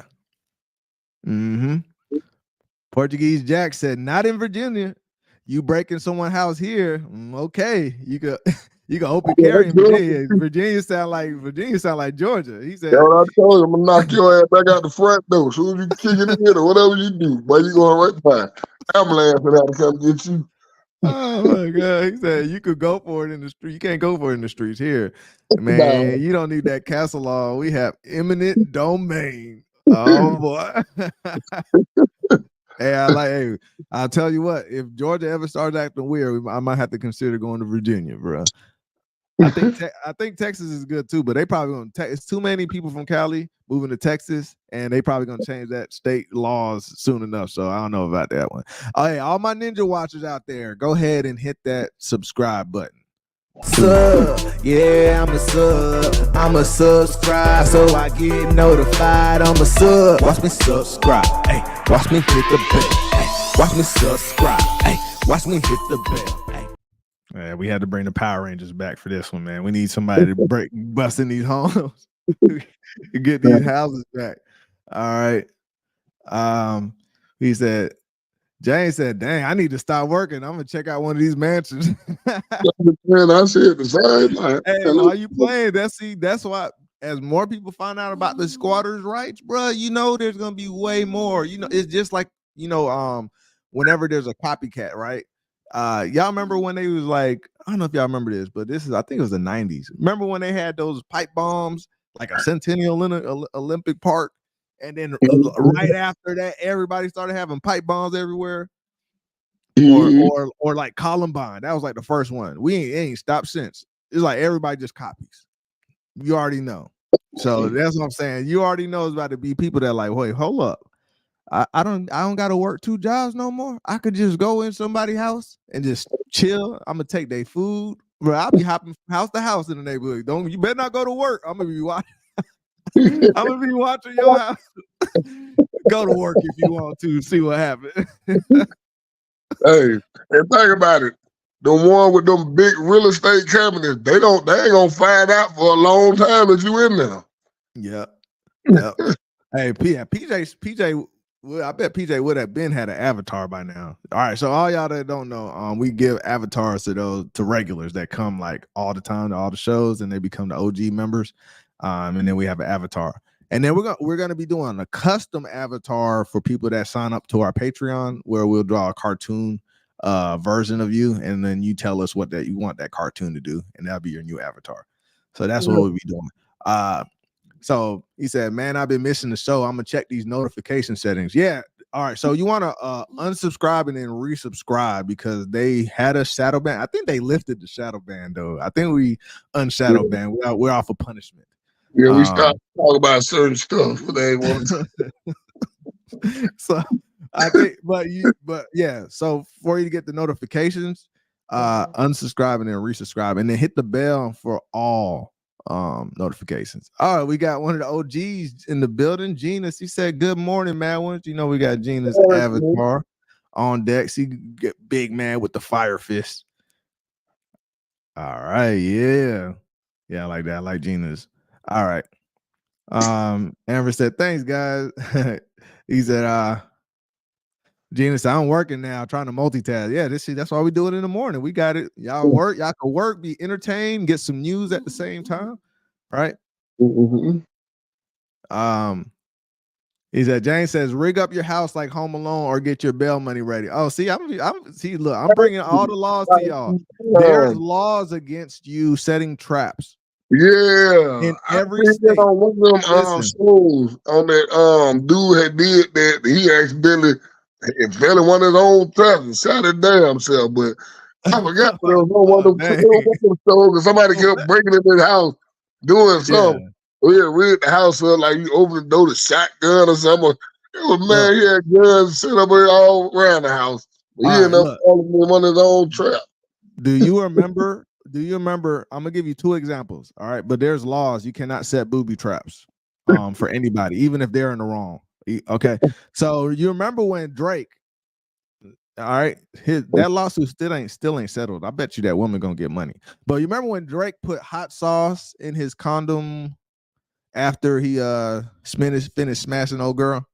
Mm-hmm. Portuguese Jack said, not in Virginia. You breaking someone's house here, okay. You could open carry in Virginia. Virginia sound like Georgia. He said, that's what I told you, I'm gonna knock your ass back out the front door. As soon as you kick it in or whatever you do, boy, you going right by. Ambulance will have to come get you. Oh my God. He said you could go for it in the street. You can't go for it in the streets here. Man, you don't need that castle law. We have eminent domain. Oh boy. Hey, I'll tell you what, if Georgia ever starts acting weird, I might have to consider going to Virginia, bro. I think Texas is good too, but they probably gonna it's too many people from Cali moving to Texas, and they probably gonna change that state laws soon enough. So I don't know about that one. Oh, hey, all my ninja watchers out there, go ahead and hit that subscribe button. Sub, yeah, I'm a subscribe, so I get notified. I'm a sub. Watch me subscribe, hey. Watch me hit the bell, hey. Watch me subscribe, hey. Watch me hit the bell, hey. Man, we had to bring the Power Rangers back for this one, man. We need somebody to bust in these homes, get these houses back. All right. He said, James said, dang, I need to stop working. I'm gonna check out one of these mansions. Man, I said the same. Like, hey, while you playing, that's why as more people find out about the squatters' rights, bro, you know there's gonna be way more. You know, it's just like, you know, whenever there's a copycat, right? Y'all remember when they was like, I don't know if y'all remember this, but I think it was the 90s. Remember when they had those pipe bombs, like a Centennial Olympic Park? And then right after that, everybody started having pipe bombs everywhere. Or like Columbine. That was like the first one. We ain't stopped since. It's like everybody just copies. You already know. So that's what I'm saying. You already know it's about to be people that are like, wait, hold up. I don't gotta work 2 jobs no more. I could just go in somebody's house and just chill. I'm gonna take their food. Bro, I'll be hopping from house to house in the neighborhood. You better not go to work. I'm gonna be watching. I'm gonna be watching your house. Go to work if you want to see what happens. Hey, and think about it. The one with them big real estate cabinets, they ain't gonna find out for a long time that you in there. Yep. Hey, PJ. Well, I bet PJ would have been had an avatar by now. All right, so all y'all that don't know, we give avatars to regulars that come like all the time to all the shows, and they become the OG members. And then we have an avatar, and then we're gonna be doing a custom avatar for people that sign up to our Patreon, where we'll draw a cartoon version of you, and then you tell us what that you want that cartoon to do, and that'll be your new avatar. So that's what we'll be doing. So he said, man, I've been missing the show. I'm gonna check these notification settings. Yeah. All right. So you want to unsubscribe and then resubscribe because they had a shadow ban. I think they lifted the shadow ban though. I think we unshadow ban. We're off of punishment. Yeah, we stopped talking about certain stuff they want to. So I think, but yeah. So for you to get the notifications, unsubscribe and then resubscribe, and then hit the bell for all notifications. All right, we got one of the OGs in the building, Genus. He said, good morning, Mad Ones. You know, we got Genus avatar on deck. She get big man with the fire fist. All right, yeah, I like that. I like Genus. All right. Amber said, thanks, guys. He said, Genus, I'm working now, trying to multitask. Yeah, that's why we do it in the morning. We got it. Y'all can work, be entertained, get some news at the same time, right? Mm-hmm. He said, James says, rig up your house like Home Alone or get your bail money ready. Oh, see, look, I'm bringing all the laws to y'all. There's laws against you setting traps. Yeah, in every state. On one of them shows on that dude had did that. He accidentally fell in one of his own traps and shot his damn self. But I forgot there was one of them shows because somebody kept breaking in his house doing something. We had rid the house up like you open the door to shotgun or something. It was man, he had guns set up all around the house. He ended up falling in one of his own traps. Do you remember? I'm gonna give you two examples. All right, but there's laws. You cannot set booby traps for anybody, even if they're in the wrong. Okay, so you remember when Drake? All right, that lawsuit still ain't settled. I bet you that woman gonna get money. But you remember when Drake put hot sauce in his condom after he finished smashing old girl?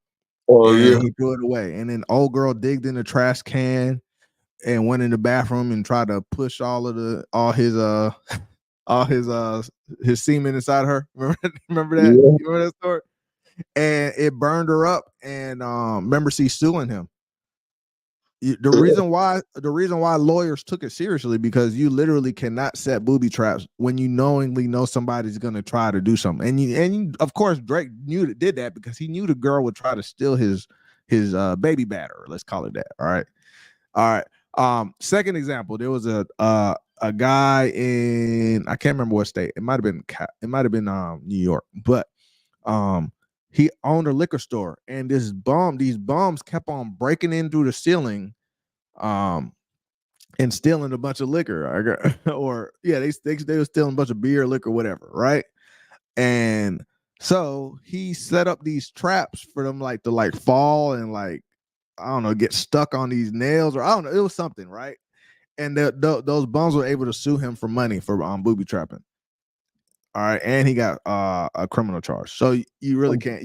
Oh yeah, he threw it away, and then old girl digged in the trash can and went in the bathroom and tried to push all his semen inside her. Remember that? Yeah. You remember that story? And it burned her up. And remember, she's suing him. The reason why lawyers took it seriously because you literally cannot set booby traps when you knowingly know somebody's gonna try to do something. And of course Drake did that because he knew the girl would try to steal his baby batter. Let's call it that. All right. Second example, there was a guy in, I can't remember what state. It might have been New York, but he owned a liquor store, and these bums kept on breaking in through the ceiling and stealing a bunch of liquor. They were stealing a bunch of beer, liquor, whatever, right? And so he set up these traps for them to fall and I don't know, get stuck on these nails, or I don't know, it was something, right? And those bums were able to sue him for money for booby trapping. All right, and he got a criminal charge. So you really can't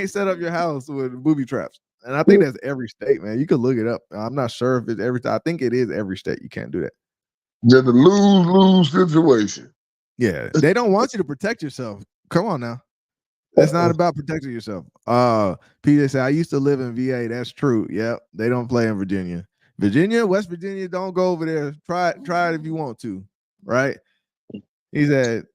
set up your house with booby traps. And I think that's every state, man. You could look it up. I'm not sure if it's every. I think it is every state. You can't do that. Just a lose-lose situation. Yeah, they don't want you to protect yourself. Come on now. It's not about protecting yourself. PJ said, I used to live in VA. That's true. Yep. They don't play in Virginia. West Virginia, don't go over there. Try it if you want to. Right? He said,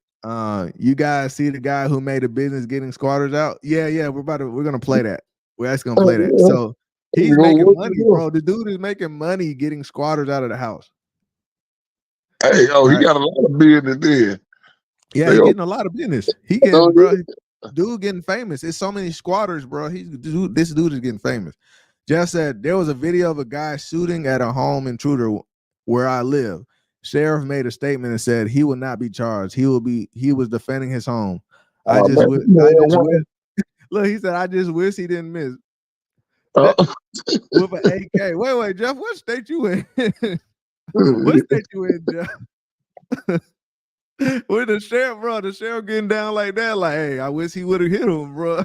you guys see the guy who made a business getting squatters out? Yeah. We're gonna play that. We're actually gonna play that. So he's making money, bro. The dude is making money getting squatters out of the house. Hey, he got a lot of business there. Yeah, he's getting a lot of business. He getting, bro. Dude getting famous. It's so many squatters, bro. This dude is getting famous. Jeff said there was a video of a guy shooting at a home intruder where I live. Sheriff made a statement and said he will not be charged. He was defending his home. Look, he said, I just wish he didn't miss. With an AK. Wait, Jeff, what state you in? What state you in, Jeff? With the sheriff getting down like that, like, hey, I wish he would have hit him, bro.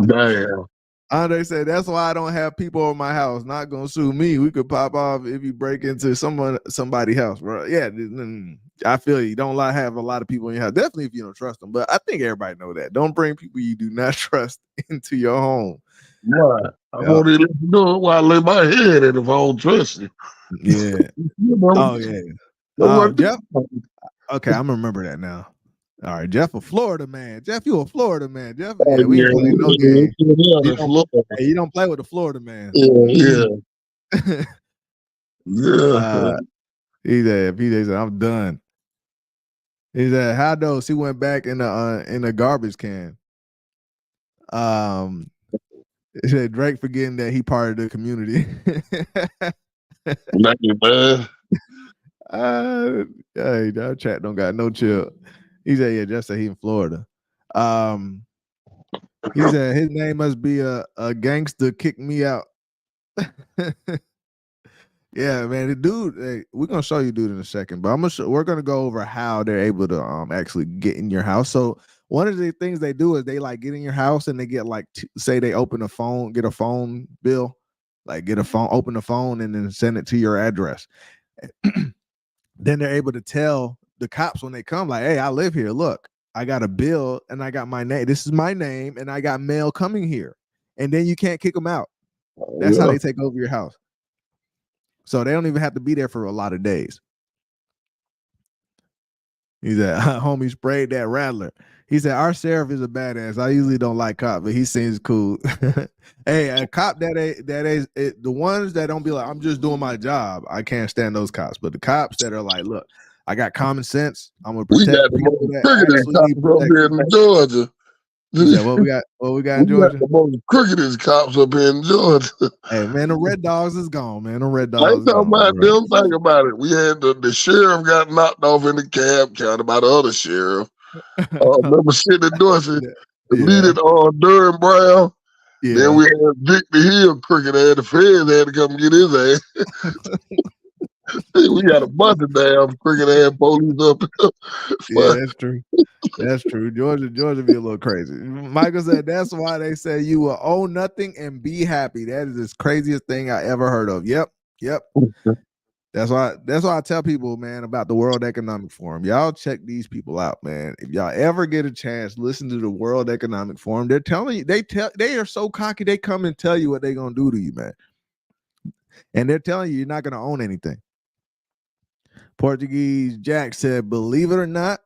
Damn. Andre said, that's why I don't have people over my house. Not gonna sue me. We could pop off if you break into somebody's house, bro. Yeah, I feel you. Don't have a lot of people in your house. Definitely if you don't trust them. But I think everybody know that. Don't bring people you do not trust into your home. Right. I won't even let you know why I lay my head in if I don't trust you. Yeah. Oh, yeah. Jeff. Okay, I'm gonna remember that now. All right, Jeff, a Florida man. Jeff, you a Florida man. Jeff, yeah, we ain't playing no game. You don't play with the Florida man. Yeah. He said, PJ said, I'm done. He said, how those? He went back in the garbage can. He said Drake forgetting that he part of the community. Not you, man. Hey, that chat don't got no chill. He said, yeah, just say he in Florida. He said his name must be a gangster kick me out. Yeah, man, the dude. Hey, we're gonna show you dude in a second, but we're gonna go over how they're able to actually get in your house. So one of the things they do is they like get in your house and they get like say they open a phone, get a phone bill, like open the phone and then send it to your address. Then they're able to tell the cops when they come, like, hey, I live here. Look, I got a bill and I got my name. This is my name and I got mail coming here. And then you can't kick them out. That's how they take over your house. So they don't even have to be there for a lot of days. He said, homie sprayed that rattler. He said, our sheriff is a badass. I usually don't like cops, but he seems cool. Hey, a cop the ones that don't be like, I'm just doing my job. I can't stand those cops. But the cops that are like, look, I got common sense. I'm gonna protect people that actually need protection. In Georgia. Yeah, what we got in Georgia? The most crookedest cops up here in Georgia. Hey man, the Red Dogs is gone, man. The Red Dogs. I ain't talking about them. Think about it. We had the sheriff got knocked off in the cab county by the other sheriff. Remember sitting in Dorsey, deleted Durham Brown. Yeah. Then we had Victor Hill crooked ass. The feds had to come get his ass. We got a bunch of damn crooked ass police up here. Yeah, that's true. That's true. Georgia be a little crazy. Michael said that's why they say you will own nothing and be happy. That is the craziest thing I ever heard of. Yep. That's why I tell people, man, about the World Economic Forum. Y'all check these people out, man. If y'all ever get a chance, listen to the World Economic Forum. They're telling you, they are so cocky, they come and tell you what they're gonna do to you, man. And they're telling you you're not gonna own anything. Portuguese Jack said, believe it or not,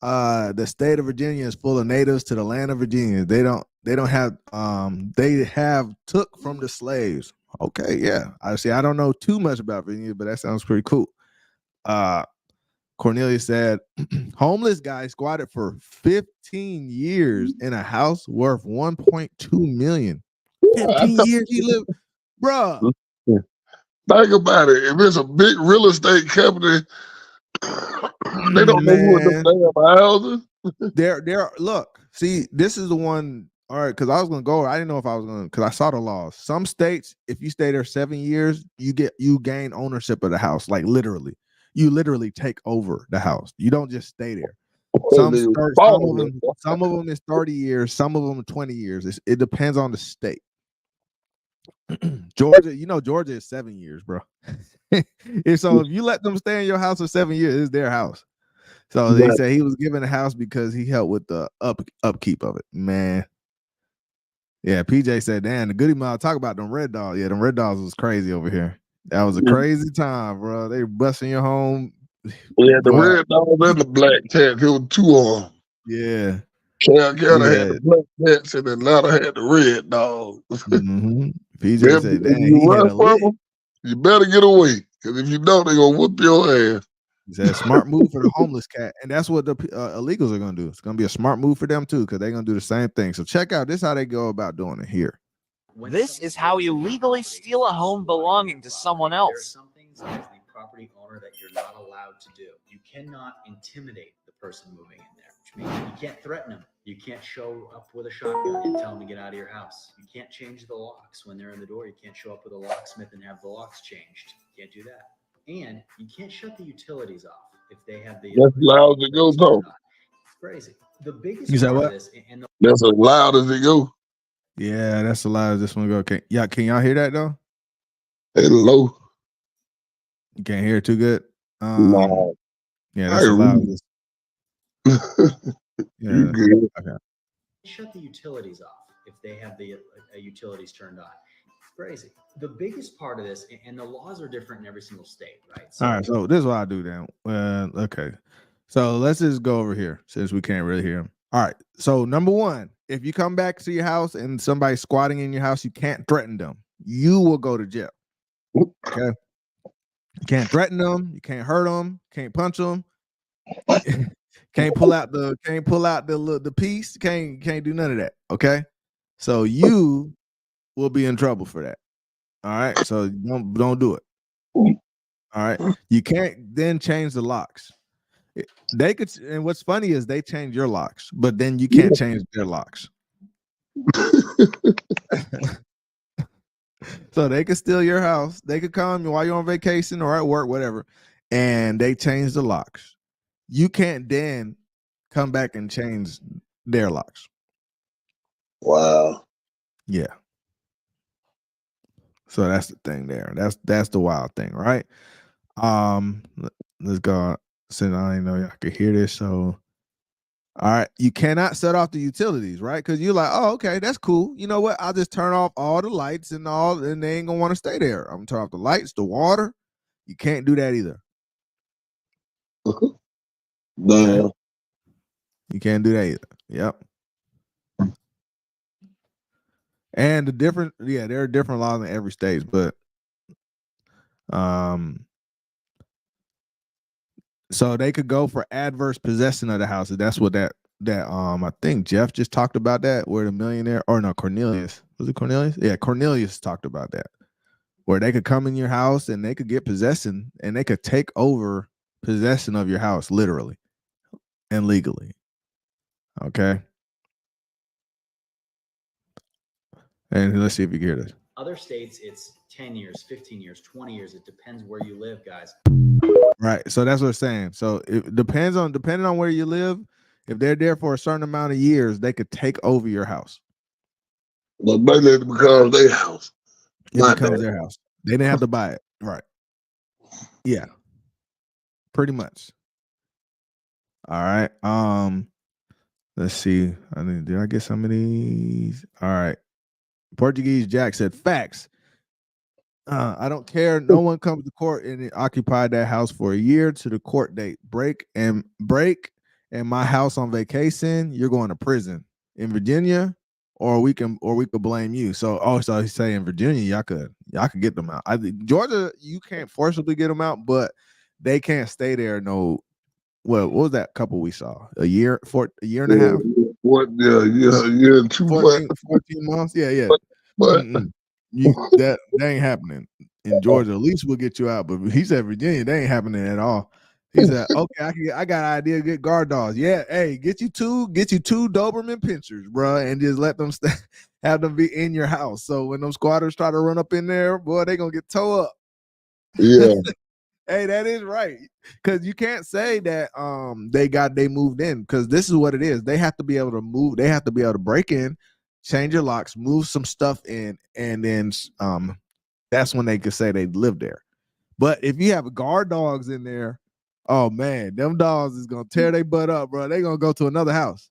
the state of Virginia is full of natives to the land of Virginia. They have took from the slaves. Okay, yeah. I don't know too much about Virginia, but that sounds pretty cool. Cornelia said, homeless guy squatted for 15 years in a house worth 1.2 million. 15 years he lived, bruh. Think about it. If it's a big real estate company, they don't know who in the damn houses. There. Look, see, this is the one. All right, because I was gonna go. I didn't know if I was gonna, because I saw the laws. Some states, if you stay there 7 years, you gain ownership of the house. Like literally, you literally take over the house. You don't just stay there. Some of them is 30 years. Some of them 20 years. It depends on the state. Georgia, Georgia is 7 years, bro. And so if you let them stay in your house for 7 years, it's their house. So they say he was given a house because he helped with the upkeep of it, man. Yeah, PJ said, damn, the Goody Mob, talk about them Red Dogs. Yeah, them Red Dogs was crazy over here. That was a crazy time, bro. They busting your home. Yeah, the Red Dogs and the Black Cats. It was two of them. Yeah. Carolina had the Black Cats and Atlanta had the Red Dogs. PJ said, damn, you better get away, because if you don't, they're going to whoop your ass. He said, smart move for the homeless cat. And that's what the illegals are going to do. It's going to be a smart move for them, too, because they're going to do the same thing. So check out, this is how they go about doing it here. This is how you legally steal a home belonging to someone else. There are some things as the property owner that you're not allowed to do. You cannot intimidate the person moving in there, which means you can't threaten them. You can't show up with a shotgun and tell them to get out of your house. You can't change the locks when they're in the door. You can't show up with a locksmith and have the locks changed. You can't do that. And you can't shut the utilities off. if they have the. That's loud as it goes, though. It's crazy. The biggest You said part what? of this, and the That's as loud as it goes. Yeah, that's the loud as this one go. Can y'all hear that though? Hello. You can't hear it too good. No. Yeah, that's the loud. You Yeah. good. Okay. shut the utilities off if they have the utilities turned on. It's crazy. The biggest part of this, and the laws are different in every single state, right? So, All right, so this is what I do then. Okay, so let's just go over here since we can't really hear him. All right, so number one, if you come back to your house and somebody's squatting in your house, you can't threaten them. You will go to jail. Okay, you can't threaten them. You can't hurt them. Can't punch them. Can't pull out the piece. Can't do none of that. Okay, so you will be in trouble for that. All right, so don't do it. All right, you can't then change the locks. They could, and what's funny is they change your locks, but then you can't change their locks. So they could steal your house. They could come while you're on vacation or at work, whatever, and they change the locks. You can't then come back and change their locks. Wow. Yeah. So that's the thing there. That's the wild thing, right? Let's go. Since I didn't know y'all could hear this, so all right, you cannot set off the utilities, right? Because you're like, oh, okay, that's cool. You know what? I'll just turn off all the lights and they ain't gonna want to stay there. I'm gonna turn off the lights, the water. You can't do that either. No. You can't do that either. Yep. And there are different laws in every state, but so they could go for adverse possession of the house. That's what that I think Jeff just talked about that, where the millionaire, or no, Cornelius. Was it Cornelius? Yeah, Cornelius talked about that. Where they could come in your house and they could get possession and they could take over possession of your house, literally and legally. Okay. And let's see if you can hear this. other states, it's 10 years, 15 years, 20 years. It depends where you live, guys. Right. So that's what I'm saying. So it depending on where you live. If they're there for a certain amount of years, they could take over your house. But maybe it becomes their house. It becomes their house. They didn't have to buy it. Right. Yeah. Pretty much. All right. Let's see. Did I get some of these? All right. Portuguese Jack said, facts. I don't care. No one comes to court and occupied that house for a year to the court date. Break and my house on vacation, you're going to prison in Virginia, or we could blame you. So he's saying Virginia, y'all could get them out. Georgia, you can't forcibly get them out, but they can't stay there. No, what was that couple we saw? A year and a half? What? Yeah, 14 months. Yeah. But that ain't happening in Georgia. At least we'll get you out. But he said Virginia, that ain't happening at all. He said, okay, I got an idea. Get guard dogs. Yeah, hey, get you two Doberman pinchers, bro, and just let them have them be in your house. So when those squatters try to run up in there, boy, they gonna get towed up. Yeah. Hey, that is right. Because you can't say that they moved in, because this is what it is. They have to be able to move. They have to be able to break in, change your locks, move some stuff in, and then that's when they could say they live there. But if you have guard dogs in there, oh man, them dogs is gonna tear their butt up, bro. They gonna go to another house.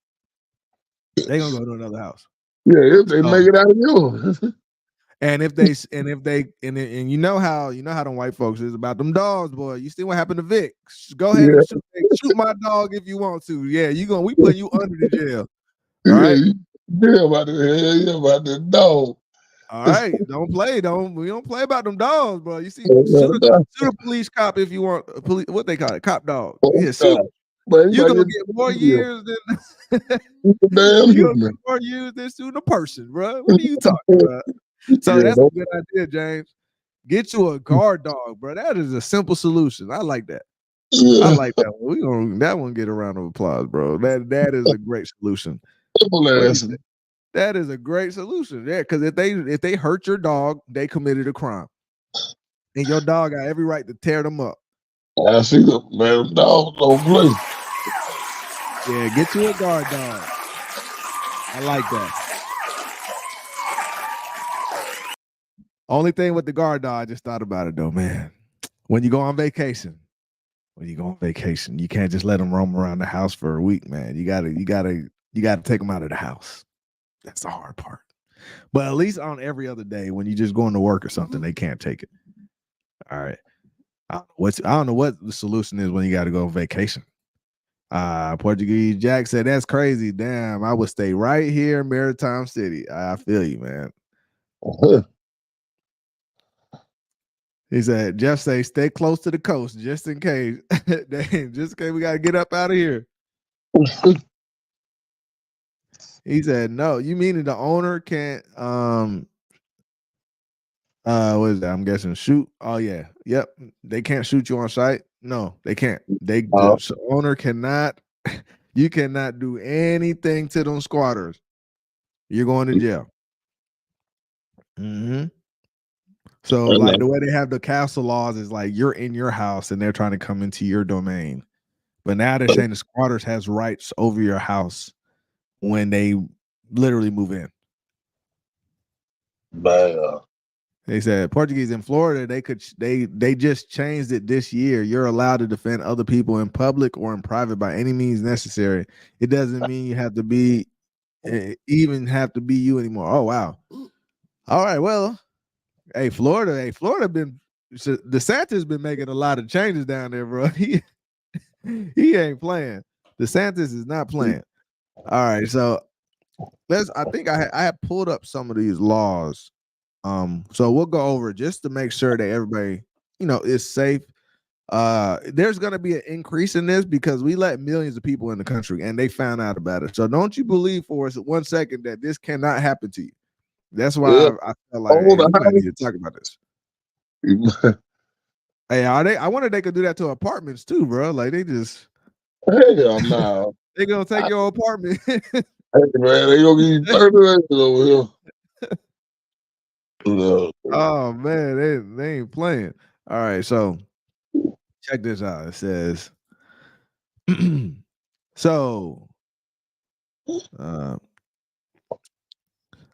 Yeah, if they make it out of yours. And you know how them white folks is about them dogs, boy. You see what happened to Vic? Go ahead and shoot my dog if you want to. Yeah, we put you under the jail. All right. Yeah, about the dog. All right, we don't play about them dogs, bro. You see, shoot a police cop if you want. What they call it, cop dog. Yeah, shoot. You're gonna get more years than more years than shooting a person, bro. What are you talking about? So that's a good idea, James. Get you a guard dog, bro. That is a simple solution. I like that. Yeah. I like that one. That one get a round of applause, bro. That is a great solution. That is a great solution. Yeah, because if they hurt your dog, they committed a crime. And your dog got every right to tear them up. I see them, man. Dogs don't play. Yeah, get you a guard dog. I like that. Only thing with the guard dog, I just thought about it though, man. When you go on vacation, you can't just let them roam around the house for a week, man. You gotta take them out of the house. That's the hard part. But at least on every other day, when you just going to work or something, they can't take it. All right. I don't know what the solution is when you got to go on vacation. Portuguese Jack said, that's crazy. Damn, I would stay right here in Maritime City. I feel you, man. He said, Jeff say, stay close to the coast just in case. Just in case we got to get up out of here. He said, no, you mean the owner can't, what is that? I'm guessing shoot. Oh, yeah. Yep. They can't shoot you on site. No, they can't. The owner cannot, you cannot do anything to them squatters. You're going to jail. Mm-hmm. So like the way they have the castle laws is like you're in your house and they're trying to come into your domain. But now they're saying the squatters has rights over your house when they literally move in. They said Portuguese in Florida, they just changed it this year. You're allowed to defend other people in public or in private by any means necessary. It doesn't mean you have to be you anymore. Oh wow. All right, well. Hey, Florida DeSantis been making a lot of changes down there, bro. He ain't playing. DeSantis is not playing. All right, so I think I had pulled up some of these laws. So we'll go over it just to make sure that everybody, is safe. There's gonna be an increase in this because we let millions of people in the country and they found out about it. So don't you believe for us 1 second that this cannot happen to you. That's why I feel like we need to talk about this. Hey, I wonder if they could do that to apartments too, bro. Like they just hell no. They gonna take your apartment. Hey man, they gonna give you 30 days over here. No. Oh man, they ain't playing. All right, so check this out. It says so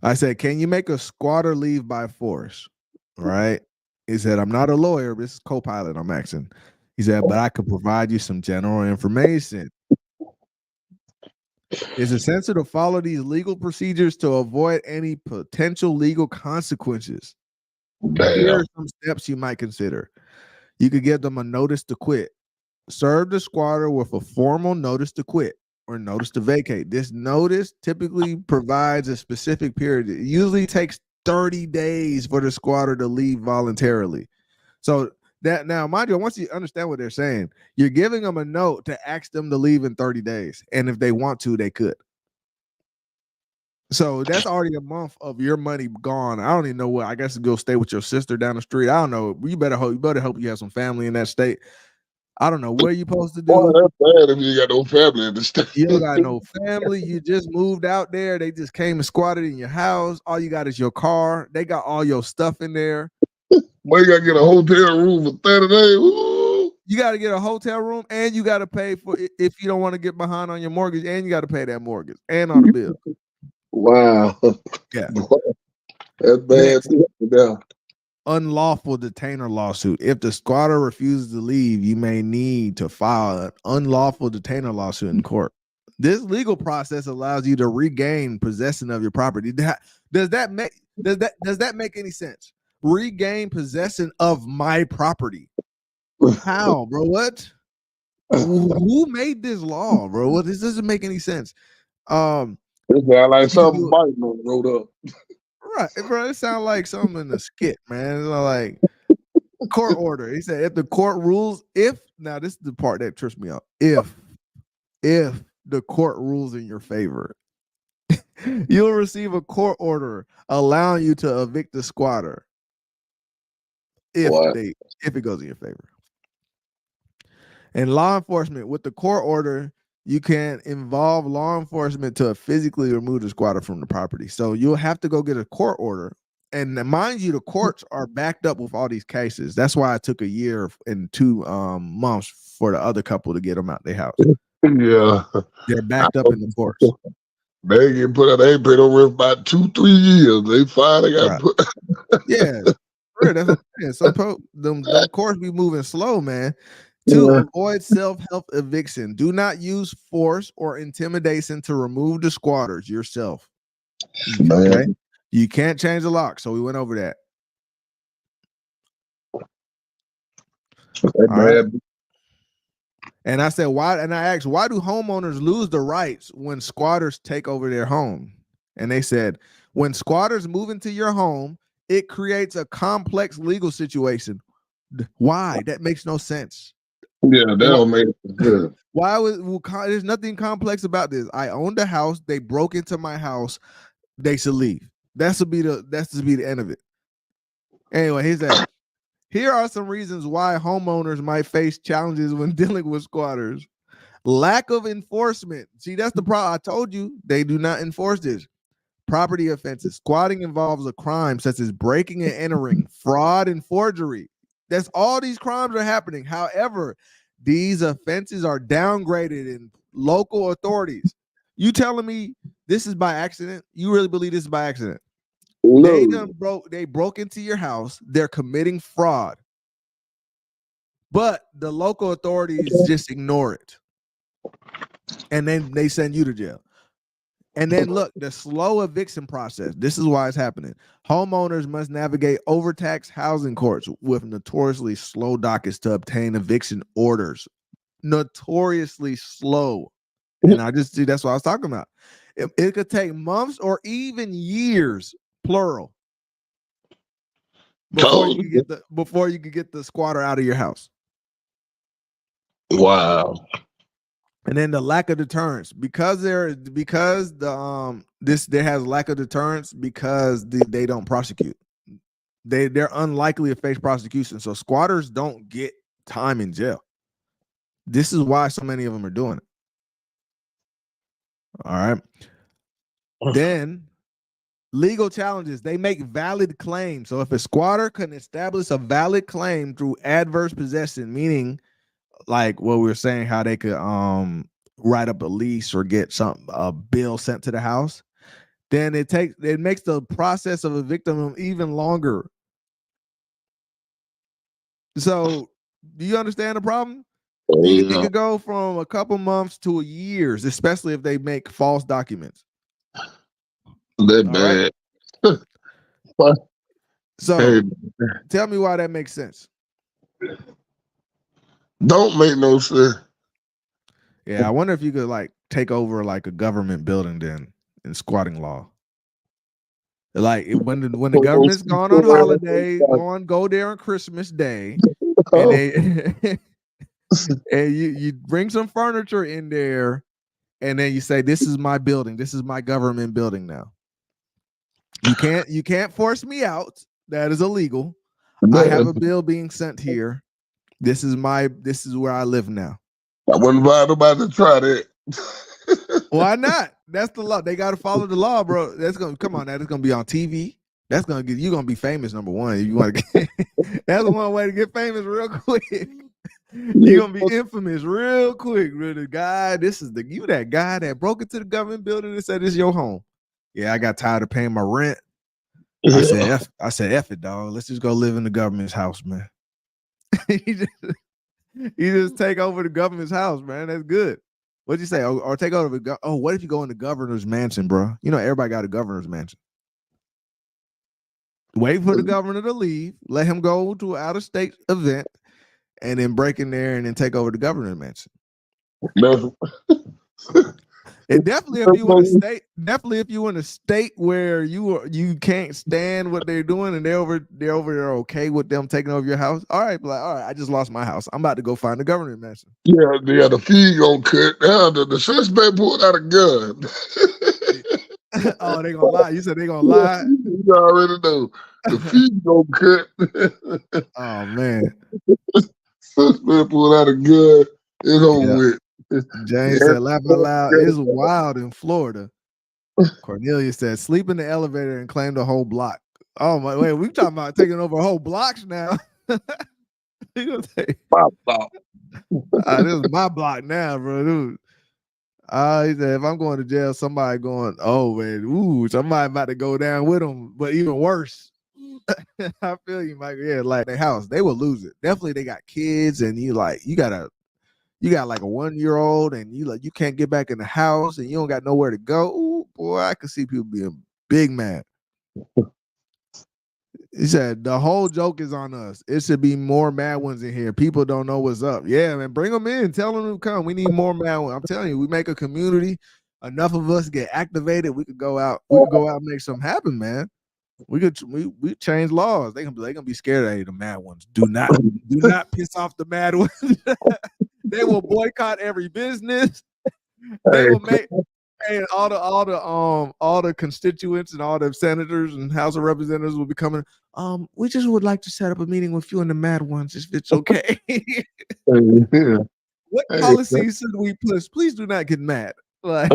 I said, can you make a squatter leave by force? Right? He said, I'm not a lawyer. This is co-pilot I'm asking. He said, but I could provide you some general information. It's essential to follow these legal procedures to avoid any potential legal consequences. Here are some steps you might consider. You could give them a notice to quit. Serve the squatter with a formal notice to quit or notice to vacate. This notice typically provides a specific period. It usually takes 30 days for the squatter to leave voluntarily. So that now, mind you, once you understand what they're saying, you're giving them a note to ask them to leave in 30 days. And if they want to, they could. So that's already a month of your money gone. I don't even know what. I guess go stay with your sister down the street. I don't know. You better hope you have some family in that state. I don't know what you're supposed to do. Boy, that's bad if you got no family in the state. You don't got no family. You just moved out there. They just came and squatted in your house. All you got is your car. They got all your stuff in there. Well, you got to get a hotel room for 30 days. Ooh. You got to get a hotel room and you got to pay for it if you don't want to get behind on your mortgage, and you got to pay that mortgage and on the bill. Wow. Yeah. That's bad. Yeah. Unlawful detainer lawsuit. If the squatter refuses to leave, you may need to file an unlawful detainer lawsuit in court. This legal process allows you to regain possession of your property. Does that make any sense? Regain possession of my property. How, bro? What? Who made this law, bro? What? This doesn't make any sense. It sounds like something Biden wrote up. Right, bro. It sounds like something in the skit, man. It's like court order. He said, if the court rules, now this is the part that trips me out. If the court rules in your favor, you'll receive a court order allowing you to evict the squatter. If it goes in your favor. And law enforcement, with the court order, you can involve law enforcement to physically remove the squatter from the property. So you'll have to go get a court order and mind you, the courts are backed up with all these cases. That's why it took a year and 2 months for the other couple to get them out their house. Yeah. They're backed up in the courts. They get put out. They ain't paid over about 2-3 years. They finally got put. Yeah, that's what I'm saying. Them courts be moving slow, man. To avoid self-help eviction, do not use force or intimidation to remove the squatters yourself. Okay, you can't change the lock, so we went over that. All right. And I said, why? And I asked, why do homeowners lose the rights when squatters take over their home? And they said, when squatters move into your home, it creates a complex legal situation. Why? That makes no sense. Yeah, that don't make sense. Why there's nothing complex about this. I owned the house. They broke into my house. They should leave. That's to be the end of it. Anyway, here's that. Here are some reasons why homeowners might face challenges when dealing with squatters. Lack of enforcement. See, that's the problem. I told you they do not enforce this. Property offenses. Squatting involves a crime such as breaking and entering, fraud, and forgery. That's all these crimes are happening. However, these offenses are downgraded in local authorities. You telling me this is by accident? You really believe this is by accident? They broke into your house. They're committing fraud, but the local authorities just ignore it, and then they send you to jail. And then look, the slow eviction process. This is why it's happening. Homeowners must navigate overtaxed housing courts with notoriously slow dockets to obtain eviction orders. Notoriously slow. And I just see that's what I was talking about. It could take months or even years, plural, before you could get the squatter out of your house. Wow. And then the lack of deterrence because there has lack of deterrence because they don't prosecute. They're unlikely to face prosecution. So squatters don't get time in jail. This is why so many of them are doing it. All right. Then legal challenges. They make valid claims. So if a squatter can establish a valid claim through adverse possession, meaning like what we were saying, how they could write up a lease or get a bill sent to the house, then it makes the process of evicting them even longer. So do you understand the problem? It could go from a couple months to years, especially if they make false documents. That bad. Right? So tell me why that makes sense. Don't make no sense. Yeah, I wonder if you could like take over like a government building then in squatting law. Like when the government's gone on holiday, go there on Christmas Day, and and you bring some furniture in there, and then you say, "This is my building. This is my government building now. You can't force me out. That is illegal. I have a bill being sent here. This is where I live now." I wouldn't invite nobody to try that. Why not? That's the law. They got to follow the law, bro. That's gonna be on TV. You're gonna be famous. Number one, if you want to get, that's the one way to get famous real quick. You're gonna be infamous real quick. Really, guy, you that guy that broke into the government building and said this is your home. Yeah, I got tired of paying my rent. I said, F it, dog. Let's just go live in the government's house, man. You just take over the government's house, man. That's good. What'd you say? Or take over what if you go in the governor's mansion, bro? You know, everybody got a governor's mansion. Wait for the governor to leave, let him go to an out-of-state event, and then break in there and then take over the governor's mansion. And definitely if you in a state where you can't stand what they're doing and they're over there okay with them taking over your house. All right, I just lost my house. I'm about to go find the governor's mansion. Yeah, the feed gonna cut down. The suspect pulled out a gun. Oh, they gonna lie. You said they gonna lie. You already know. The feed gonna cut. Oh man. Suspect pulled out a gun. It's over with. James said, laugh out loud. It's wild in Florida. Cornelia said, sleep in the elevator and claim the whole block. Oh my wait, we talking about taking over whole blocks now. He gonna say, My block. this is my block now, bro. Dude. He said, if I'm going to jail, somebody going, oh man, somebody about to go down with them, but even worse. I feel you, Michael. Yeah, like their house, they will lose it. Definitely, they got kids, and you got like a 1-year-old, and you can't get back in the house, and you don't got nowhere to go. Ooh, boy, I could see people being big mad. He said the whole joke is on us. It should be more mad ones in here. People don't know what's up. Yeah, man, bring them in. Tell them to come. We need more mad ones. I'm telling you, we make a community. Enough of us get activated. We could go out. We could go out and make something happen, man. We change laws. They gonna be scared of the mad ones. Do not piss off the mad ones. They will boycott every business. They will make all the constituents and all the senators and House of Representatives will be coming. We just would like to set up a meeting with you and the mad ones if it's okay. What policies should we push? Please do not get mad. Like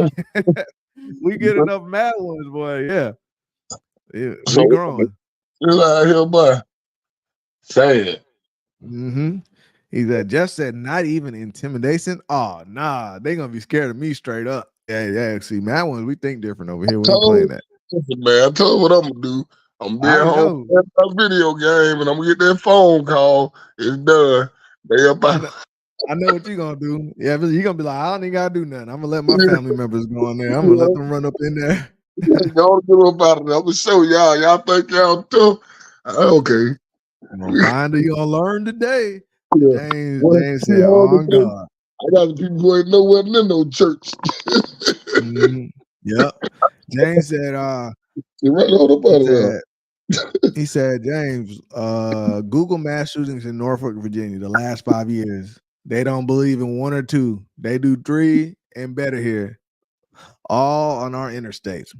we get enough mad ones, boy. Yeah. So we growing. You're out here, boy. Say it. Mm-hmm. He said, Jeff said, not even intimidation. Oh, nah, they gonna be scared of me straight up. Yeah. See, mad ones, we think different over here. We ain't playing that. Man, I told you what I'm gonna do. I'm gonna be at home, play a video game, and I'm gonna get that phone call. It's done. They up out. I know what you're gonna do. Yeah, but you're gonna be like, I don't even gotta do nothing. I'm gonna let my family members go in there. I'm gonna let them run up in there. Don't get up out of there. I'm gonna show y'all. Y'all think y'all tough? Okay. I'm gonna find you gonna learn today. Yeah. James said, "Oh God." I got people who ain't nowhere in no church. Yep. James said, he said, James, Google mass shootings in Norfolk, Virginia, the last 5 years. They don't believe in 1 or 2. They do 3 and better here. All on our interstates.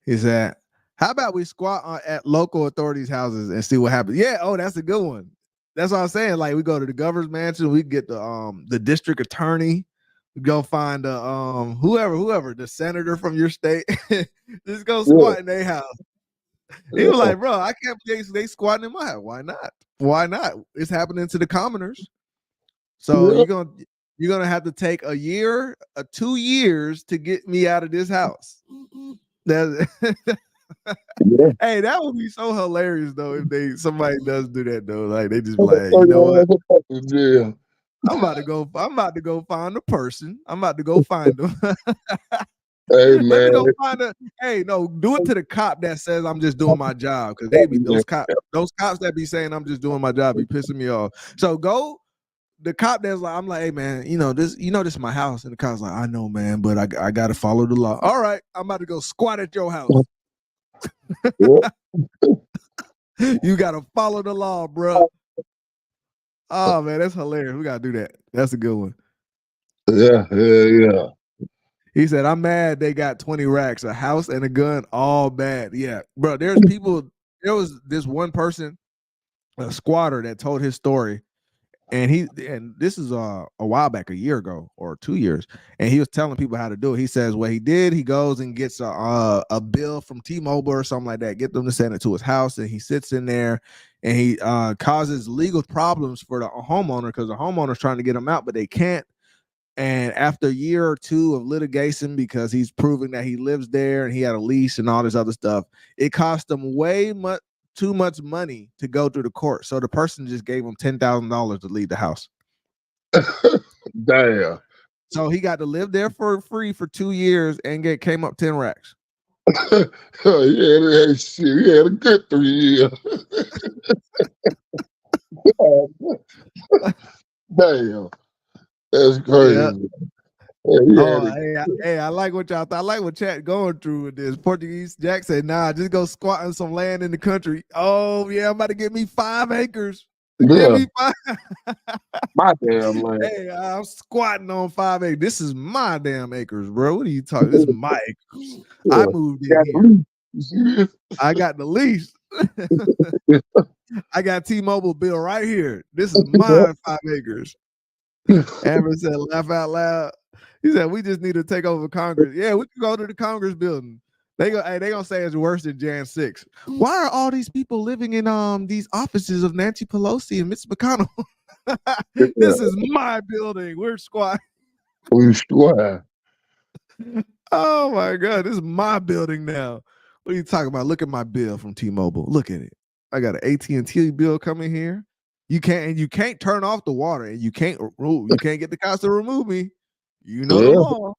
He said, how about we squat at local authorities' houses and see what happens? Yeah, that's a good one. That's what I'm saying. Like we go to the governor's mansion, we get the district attorney, we go find whoever, the senator from your state. Just go squat in their house. He was like, bro, I can't believe they squatting in my house. Why not? Why not? It's happening to the commoners. So you're gonna have to take a year, 2 years to get me out of this house. Hey, that would be so hilarious though if somebody does do that though. Like they just be like, hey, you know what? Yeah. I'm about to go find the person. I'm about to go find them. Hey man, do it to the cop that says I'm just doing my job, because they be those cops that be saying I'm just doing my job be pissing me off. So go the cop that's like, I'm like, hey man, this is my house, and the cop's like, I know man, but I gotta follow the law. All right, I'm about to go squat at your house. You gotta follow the law, bro. Oh man, that's hilarious. We gotta do that. That's a good one. Yeah. He said, I'm mad they got 20 racks, a house and a gun, all bad. Yeah, bro, there was this one person, a squatter, that told his story. And this is a while back, a year ago or 2 years, and he was telling people how to do it. He says what he did, he goes and gets a bill from T-Mobile or something like that, get them to send it to his house, and he sits in there and he causes legal problems for the homeowner, because the homeowner's trying to get him out, but they can't. And after a year or 2 of litigation, because he's proving that he lives there and he had a lease and all this other stuff, it cost them too much money to go through the court. So the person just gave him $10,000 to leave the house. Damn. So he got to live there for free for 2 years and came up 10 racks. He had a good 3 years. Damn. That's crazy. Hey, I like what y'all thought. I like what chat going through with this. Portuguese Jack said, nah, just go squat on some land in the country. Oh, yeah, I'm about to get me 5 acres. Yeah. My damn land. Hey, I'm squatting on 5 acres. This is my damn acres, bro. What are you talking? This is my acres. I moved in here. I got the lease. I got T-Mobile bill right here. This is my 5 acres. Amber said, laugh out loud. He said, we just need to take over Congress. Yeah, we can go to the Congress building. They gonna say it's worse than Jan 6. Why are all these people living in these offices of Nancy Pelosi and Mitch McConnell? This is my building. We're squatting. We squat. Oh my God, this is my building now. What are you talking about? Look at my bill from T-Mobile. Look at it. I got an AT&T bill coming here. You can't turn off the water, and you can't get the cops to remove me. You know the law.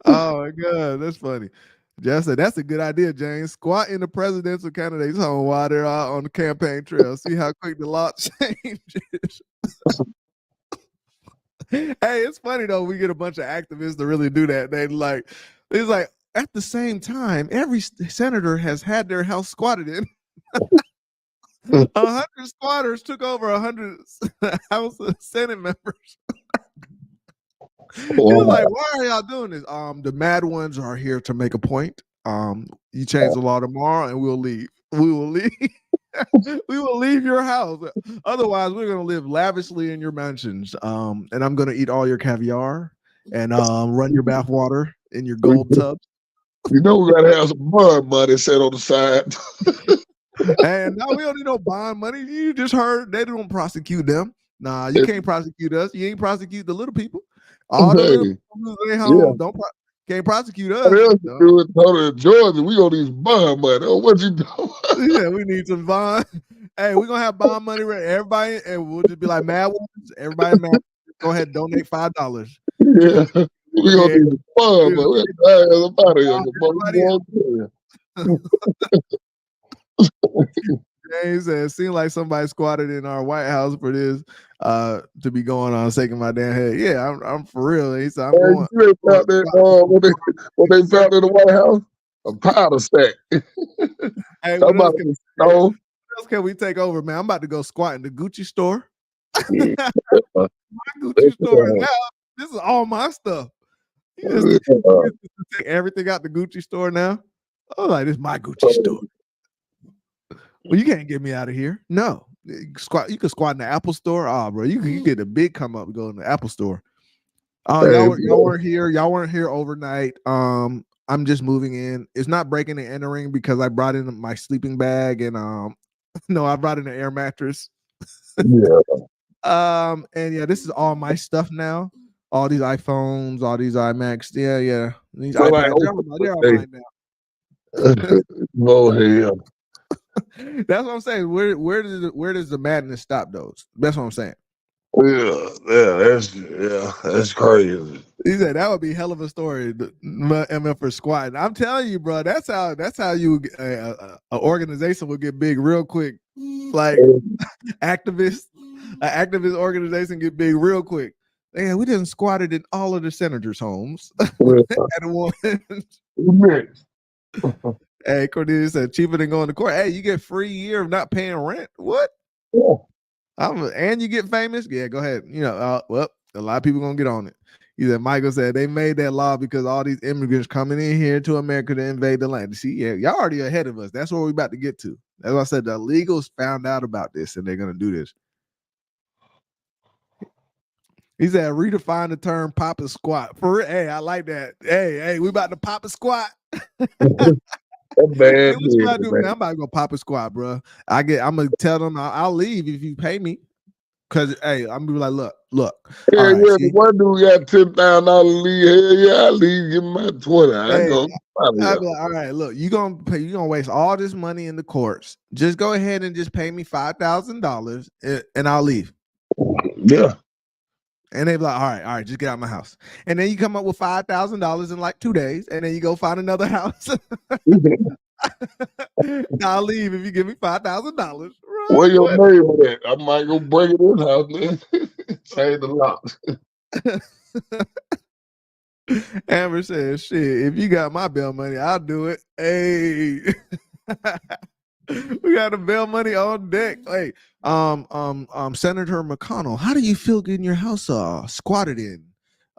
Oh my God, that's funny. Jeff said that's a good idea, James. Squat in the presidential candidate's home while they're out on the campaign trail. See how quick the law changes. Hey, it's funny though. We get a bunch of activists to really do that. It's like at the same time, every senator has had their house squatted in. 100 squatters took over 100 House Senate members. He was like, why are y'all doing this? The mad ones are here to make a point. You change the law tomorrow and we'll leave. We will leave. We will leave your house. Otherwise, we're gonna live lavishly in your mansions. And I'm gonna eat all your caviar and run your bath water in your gold tub. You know we gotta have some bond money set on the side. And no, we don't need no bond money. You just heard they don't prosecute them. Nah, you can't prosecute us. You ain't prosecute the little people. All the little people who home can't prosecute us. No. Do it in Georgia. We gonna need bond money. Oh, what you doing? Yeah, we need some bond. Hey, we're gonna have bond money ready. Everybody, and we'll just be like mad ones. Everybody mad. Go ahead, donate $5. Yeah, we gonna need bond money. James said, it seemed like somebody squatted in our White House for this to be going on shaking my damn head. Yeah, I'm for real. He said, I'm going. What they found in the White House? A powder stack. Hey, what else can we take over, man? I'm about to go squat in the Gucci store. My Gucci store is now. This is all my stuff. You just take everything out the Gucci store now. Oh, like this is my Gucci store. Well, you can't get me out of here. No, you can squat in the Apple store. Oh, bro, you get a big come up and go in the Apple store. Y'all weren't here. Y'all weren't here overnight. I'm just moving in. It's not breaking and entering because I brought in my sleeping bag and no, I brought in an air mattress. Yeah. And yeah, this is all my stuff now. All these iPhones, all these iMacs. Yeah. These So iPads, they're all mine now. Oh hell. That's what I'm saying. Where does the madness stop those? That's what I'm saying. That's crazy. He said that would be hell of a story. MF for squatting. I'm telling you, bro. That's how you an organization will get big real quick. Like an activist organization get big real quick. Man, we didn't squatted in all of the senators' homes at once. Hey, Cornelius said cheaper than going to court. Hey, you get free year of not paying rent. What? Yeah. And you get famous. Yeah, go ahead. You know, well, a lot of people gonna get on it. He said, Michael said they made that law because all these immigrants coming in here to America to invade the land. See, yeah, y'all already ahead of us. That's where we're about to get to. That's why I said the illegals found out about this and they're gonna do this. He said, redefine the term pop and squat. For real, hey, I like that. Hey, we about to pop a squat. Bad, man. I'm about to go pop a squat, bro. I'm gonna tell them I'll leave if you pay me. Cause hey, I'm gonna be like, look. Yeah, one dude got $10,000 leave. Hell yeah, I leave. Give him my 20. I go. I'll be like, all right, look, you gonna waste all this money in the courts. Just go ahead and just pay me $5,000 and I'll leave. Yeah. And they be like, all right, just get out of my house. And then you come up with $5,000 in like 2 days, and then you go find another house. I'll leave if you give me $5,000. Where your neighbor at? I might go break it in house, man. Change the locks. Amber says, shit, if you got my bail money, I'll do it. Hey. We got the bail money on deck. Hey, Senator McConnell, how do you feel getting your house squatted in?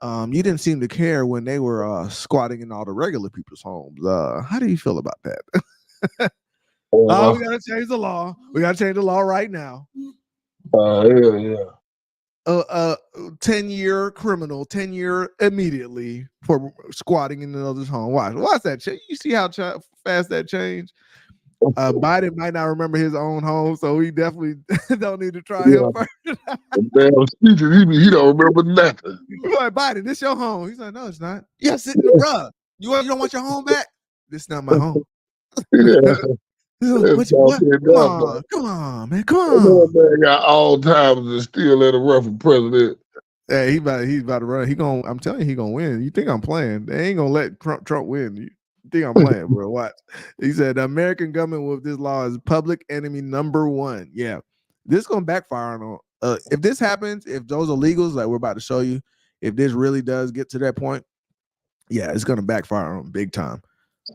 You didn't seem to care when they were squatting in all the regular people's homes. How do you feel about that? We gotta change the law. We gotta change the law right now. Yeah. 10-year criminal, 10-year immediately for squatting in another's home. Watch that. You see how fast that changed? Biden might not remember his own home, so he definitely don't need to try him first. Damn speeches, he don't remember nothing. You're like, Biden, this your home. He's like, no, it's not. Yeah, sit in the bruh. You don't want your home back? This is not my home. Come on, man. Come on. Man got all times and still let him run for president. Hey, he's about to run. I'm telling you, he gonna win. You think I'm playing? They ain't gonna let Trump win. You think I'm playing, bro? Watch. He said the American government with this law is public enemy number one. Yeah, this gonna backfire on. If this happens, if those illegals like we're about to show you, if this really does get to that point, yeah, it's gonna backfire on big time.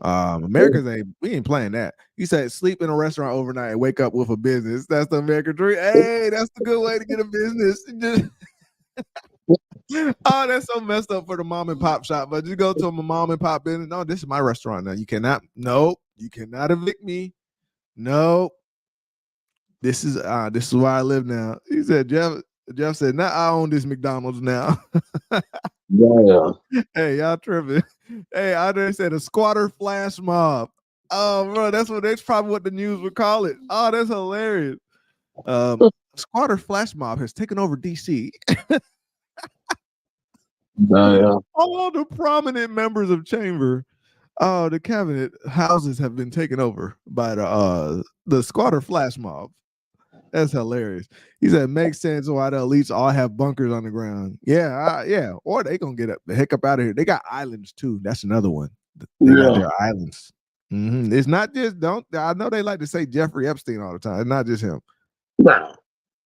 We ain't playing that. He said sleep in a restaurant overnight and wake up with a business. That's the American dream. Hey, that's the good way to get a business. Oh, that's so messed up for the mom and pop shop. But you go to a mom and pop business. No, this is my restaurant now. You cannot evict me. No. This is where I live now. He said, Jeff said, now I own this McDonald's now. Yeah. Hey, y'all tripping. Hey, Andre said a squatter flash mob. Oh, bro, that's probably what the news would call it. Oh, that's hilarious. Squatter flash mob has taken over DC. Yeah. All the prominent members of chamber, the cabinet houses have been taken over by the squatter flash mob. That's hilarious. He said, makes sense why the elites all have bunkers on the ground. Yeah. Or they gonna get the heck up out of here. They got islands too. That's another one. They got their islands. It's not just I know they like to say Jeffrey Epstein all the time. It's not just him. No.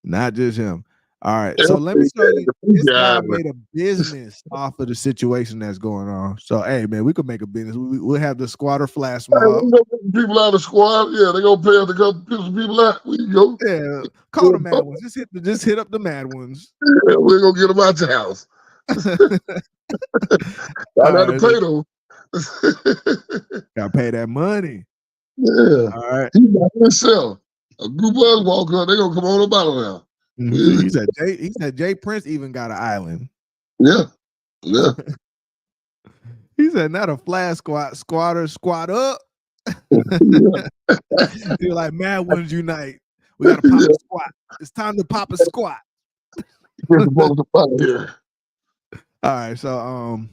Not just him. All right. So let me show you. This guy made a business off of the situation that's going on. So hey man, we could make a business. We'll have the squatter flash mob. Hey, people out of squad. Yeah, they gonna pay us to come piss people out. We can go. Yeah, call the mad ones. Just hit up the mad ones. Yeah, we're gonna get them out the house. I got to pay them. Gotta pay that money. Yeah. All right. He by himself. A group of us walk up, they gonna come on about it now. He said Jay Prince even got an island. Yeah. He said not a flash squatter squat up. You're like mad ones unite. We gotta pop a squat. It's time to pop a squat. All right, so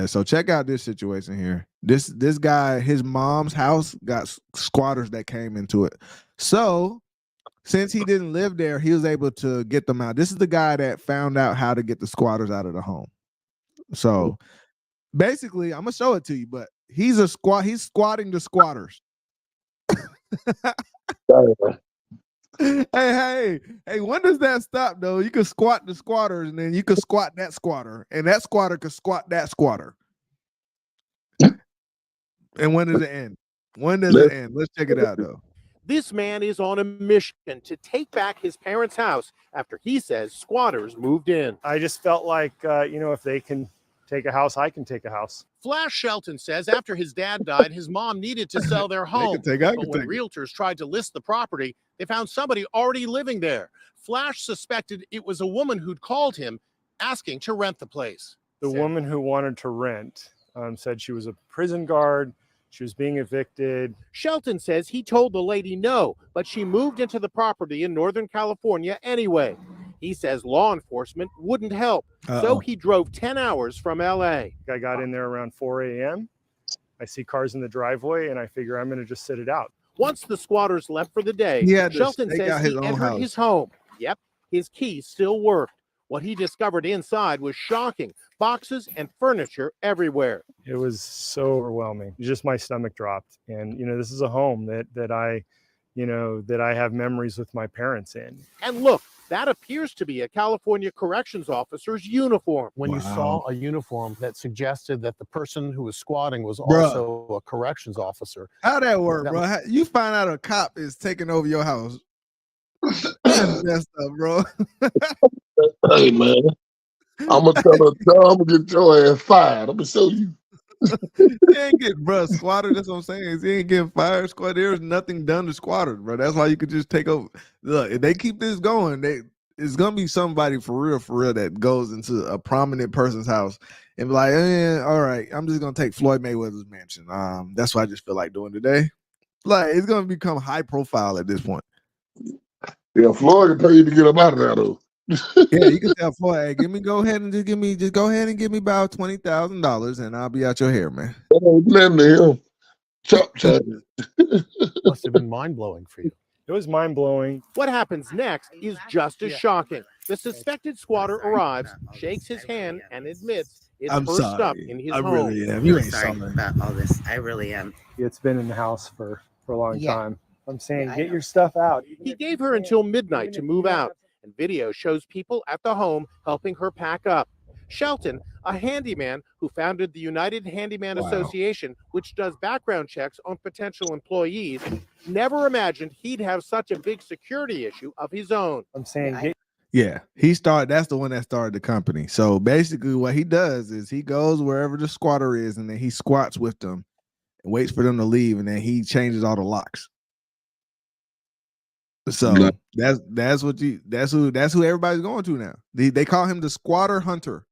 so check out this situation here. This guy, his mom's house got squatters that came into it. So since he didn't live there, he was able to get them out. This is the guy that found out how to get the squatters out of the home. So basically, I'm gonna show it to you, but he's squatting the squatters. Hey, when does that stop though? You can squat the squatters and then you can squat that squatter, and that squatter could squat that squatter. And when does it end? Let's check it out though. This man is on a mission to take back his parents' house after he says squatters moved in. I just felt like, if they can take a house, I can take a house. Flash Shelton says after his dad died, his mom needed to sell their home. But when realtors tried to list the property, they found somebody already living there. Flash suspected it was a woman who'd called him asking to rent the place. The woman who wanted to rent said she was a prison guard. She was being evicted. Shelton says he told the lady no, but she moved into the property in Northern California anyway. He says law enforcement wouldn't help, so he drove 10 hours from L.A. I got in there around 4 a.m. I see cars in the driveway, and I figure I'm going to just sit it out. Once the squatters left for the day, Shelton says he entered his home. Yep, his keys still worked. What he discovered inside was shocking. Boxes and furniture everywhere. It was so overwhelming. Just my stomach dropped. And, this is a home that I have memories with my parents in. And look, that appears to be a California corrections officer's uniform. When you saw a uniform that suggested that the person who was squatting was also a corrections officer. How'd that work, bro? You find out a cop is taking over your house. That's messed up, bro. Hey, man. I'm going to tell her, I'm going to get your ass fired. I'm going to show you. He ain't getting, bro, squatter. That's what I'm saying. He ain't getting fired. Squatter. There's nothing done to squatters, bro. That's why you could just take over. Look, if they keep this going, it's gonna be somebody for real that goes into a prominent person's house and be like, all right, I'm just gonna take Floyd Mayweather's mansion. That's what I just feel like doing today. Like, it's gonna become high profile at this point. Yeah, Floyd can pay you to get him out of there though. Yeah, you can tell Floyd, hey, go ahead and give me about $20,000 and I'll be out your hair, man. Lend to him. Chop. Must have been mind blowing for you. It was mind blowing. What happens next is just as shocking. The suspected squatter arrives, shakes his hand, and admits it's I'm her sorry. stuff in his I home. really am. You ain't sorry sorry. about all this. I really am. It's been in the house for a long Yeah. time. I'm saying, get your stuff out. He gave her until midnight to move out, and video shows people at the home helping her pack up. Shelton, a handyman who founded the United Handyman Association, which does background checks on potential employees, never imagined he'd have such a big security issue of his own. I'm saying, Yeah, that's the one that started the company. So basically what he does is he goes wherever the squatter is and then he squats with them and waits for them to leave and then he changes all the locks. So that's who everybody's going to now. They call him the squatter hunter.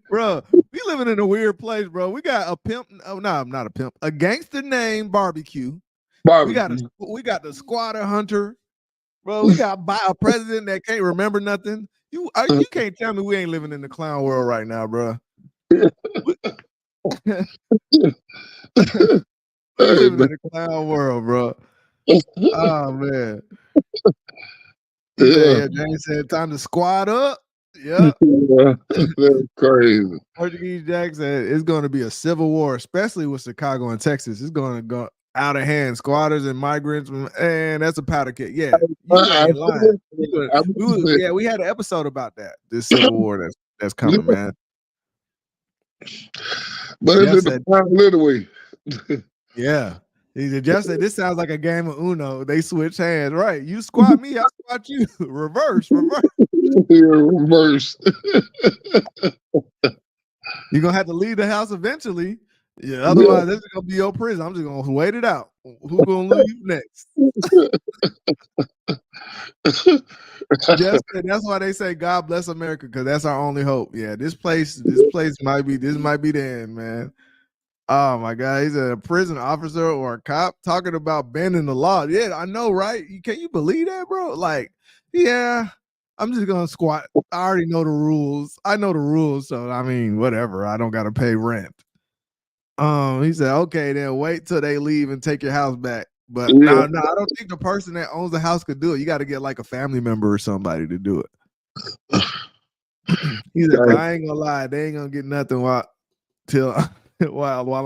Bro, we living in a weird place, bro. We got a pimp. Oh no, not a pimp. A gangster named Barbecue. We got the squatter hunter. Bro, we got a president that can't remember nothing. You can't tell me we ain't living in the clown world right now, bro. We living in the clown world, bro. Oh man. Yeah, James said time to squat up. Yeah. That's crazy. Portuguese Jack said it's going to be a civil war, especially with Chicago and Texas. It's going to go out of hand. Squatters and migrants, and that's a powder keg. Yeah, you ain't lying. We had an episode about that. This civil war that's coming, man. But it's in the prime little way. Yeah. He just said this sounds like a game of Uno. They switch hands, right? You squat me, I squat you. Reverse. Yeah, reverse. You're gonna have to leave the house eventually. Yeah, otherwise this is gonna be your prison. I'm just gonna wait it out. Who's gonna leave next? That's why they say God bless America, because that's our only hope. Yeah, this place might be the end, man. Oh my God, he's a prison officer or a cop talking about bending the law. Yeah, I know, right? Can you believe that, bro? Like, yeah, I'm just gonna squat. I already know the rules. I know the rules, so I mean, whatever. I don't gotta pay rent. He said, okay, then wait till they leave and take your house back. But no, I don't think the person that owns the house could do it. You got to get like a family member or somebody to do it. He said, I ain't gonna lie, they ain't gonna get nothing while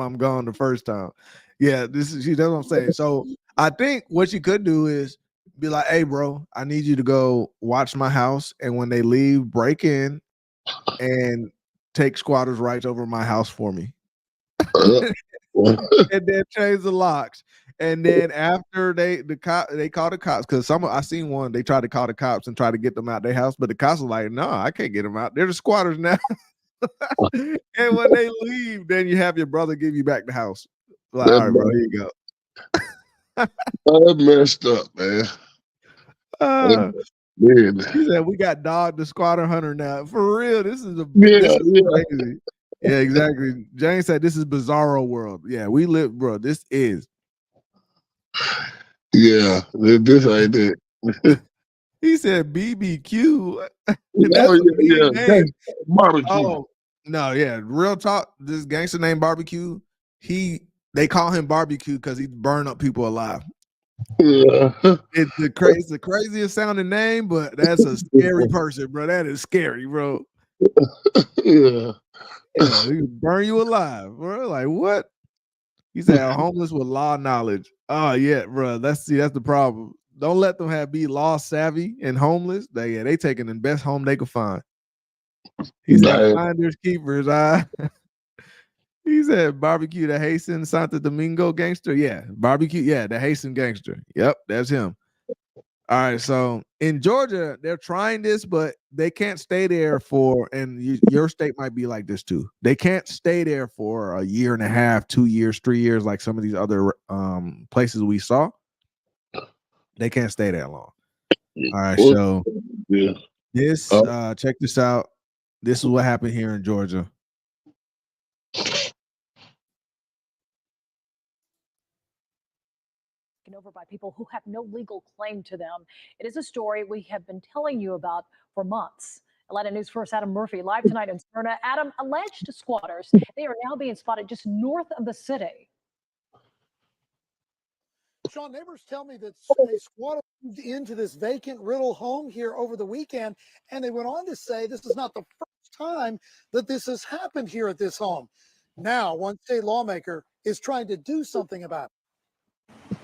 I'm gone the first time. Yeah, that's what I'm saying. So I think what you could do is be like, hey, bro, I need you to go watch my house, and when they leave, break in and take squatters' rights over my house for me. And then change the locks. And then after they call the cops, because I seen one, they tried to call the cops and try to get them out their house, but the cops were like, no, I can't get them out. They're the squatters now. And when they leave, then you have your brother give you back the house. Like, all right, bro, here you go. That messed up, man. He said we got Dog the squatter hunter now. For real, this is crazy. Yeah, exactly. James said this is bizarro world. Yeah, we live, bro. This is. Yeah, this ain't it. He said BBQ. Barbecue. Oh no, yeah. Real talk. This gangster named Barbecue. They call him Barbecue because he burned up people alive. Yeah. It's the craziest sounding name, but that's a scary person, bro. That is scary, bro. Yeah. He burn you alive, bro. Like what? He said homeless with law knowledge. Oh yeah, bro. That's the problem. Don't let them be law savvy and homeless. They taking the best home they could find. He said finders keepers. He said Barbecue the Haitian Santo Domingo gangster. Yeah, Barbecue. Yeah, the Haitian gangster. Yep, that's him. All right, so in Georgia, they're trying this, but they can't stay there and your state might be like this too. They can't stay there for a year and a half, 2 years, 3 years, like some of these other places we saw. They can't stay that long. All right, so this check this out. This is what happened here in Georgia. Over by people who have no legal claim to them. It is a story we have been telling you about for months. Atlanta News First Adam Murphy live tonight in Smyrna. Adam, alleged squatters, they are now being spotted just north of the city. Sean, neighbors tell me that a squatter moved into this vacant rental home here over the weekend, and they went on to say this is not the first time that this has happened here at this home. Now, one state lawmaker is trying to do something about it.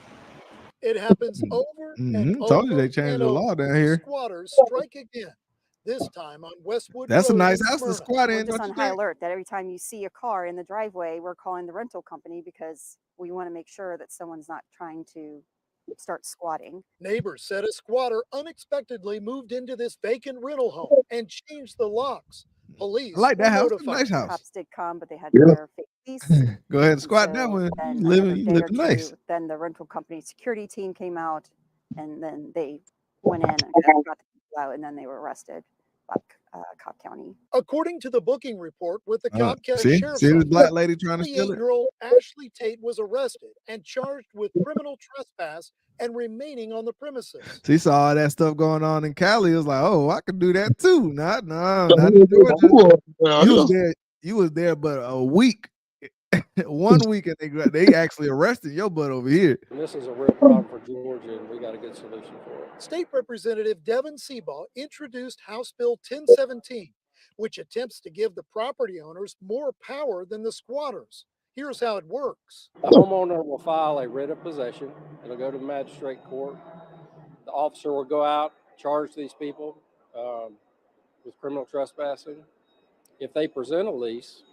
It happens over and over. Told you they changed the law down here. Squatters strike again. This time on Westwood. That's a Road nice in house to Smyrna. squat in. We're just Don't on you high think? alert that every time you see a car in the driveway, we're calling the rental company because we want to make sure that someone's not trying to start squatting. Neighbors said a squatter unexpectedly moved into this vacant rental home and changed the locks. Police I like that were house. It's a notified. nice house. Cops did come, but they had to wear fake lease. Go ahead and squat So that one. then You living another day or nice. two, then the rental company security team came out, and then they went in and got the people out, and then they were arrested by Cobb County. According to the booking report with the Cobb County See Sheriff's this Office, black lady trying to steal it. 28-year-old Ashley Tate was arrested and charged with criminal trespass and remaining on the premises. She saw all that stuff going on in Cali. It was like, oh, I could do that too. Not in Georgia. You was there, but a week, 1 week, and they actually arrested your butt over here. And this is a real problem for Georgia, and we got a good solution for it. State Representative Devin Seabaugh introduced House Bill 1017, which attempts to give the property owners more power than the squatters. Here's how it works. The homeowner will file a writ of possession. It'll go to the magistrate court. The officer will go out, charge these people with criminal trespassing. If they present a lease,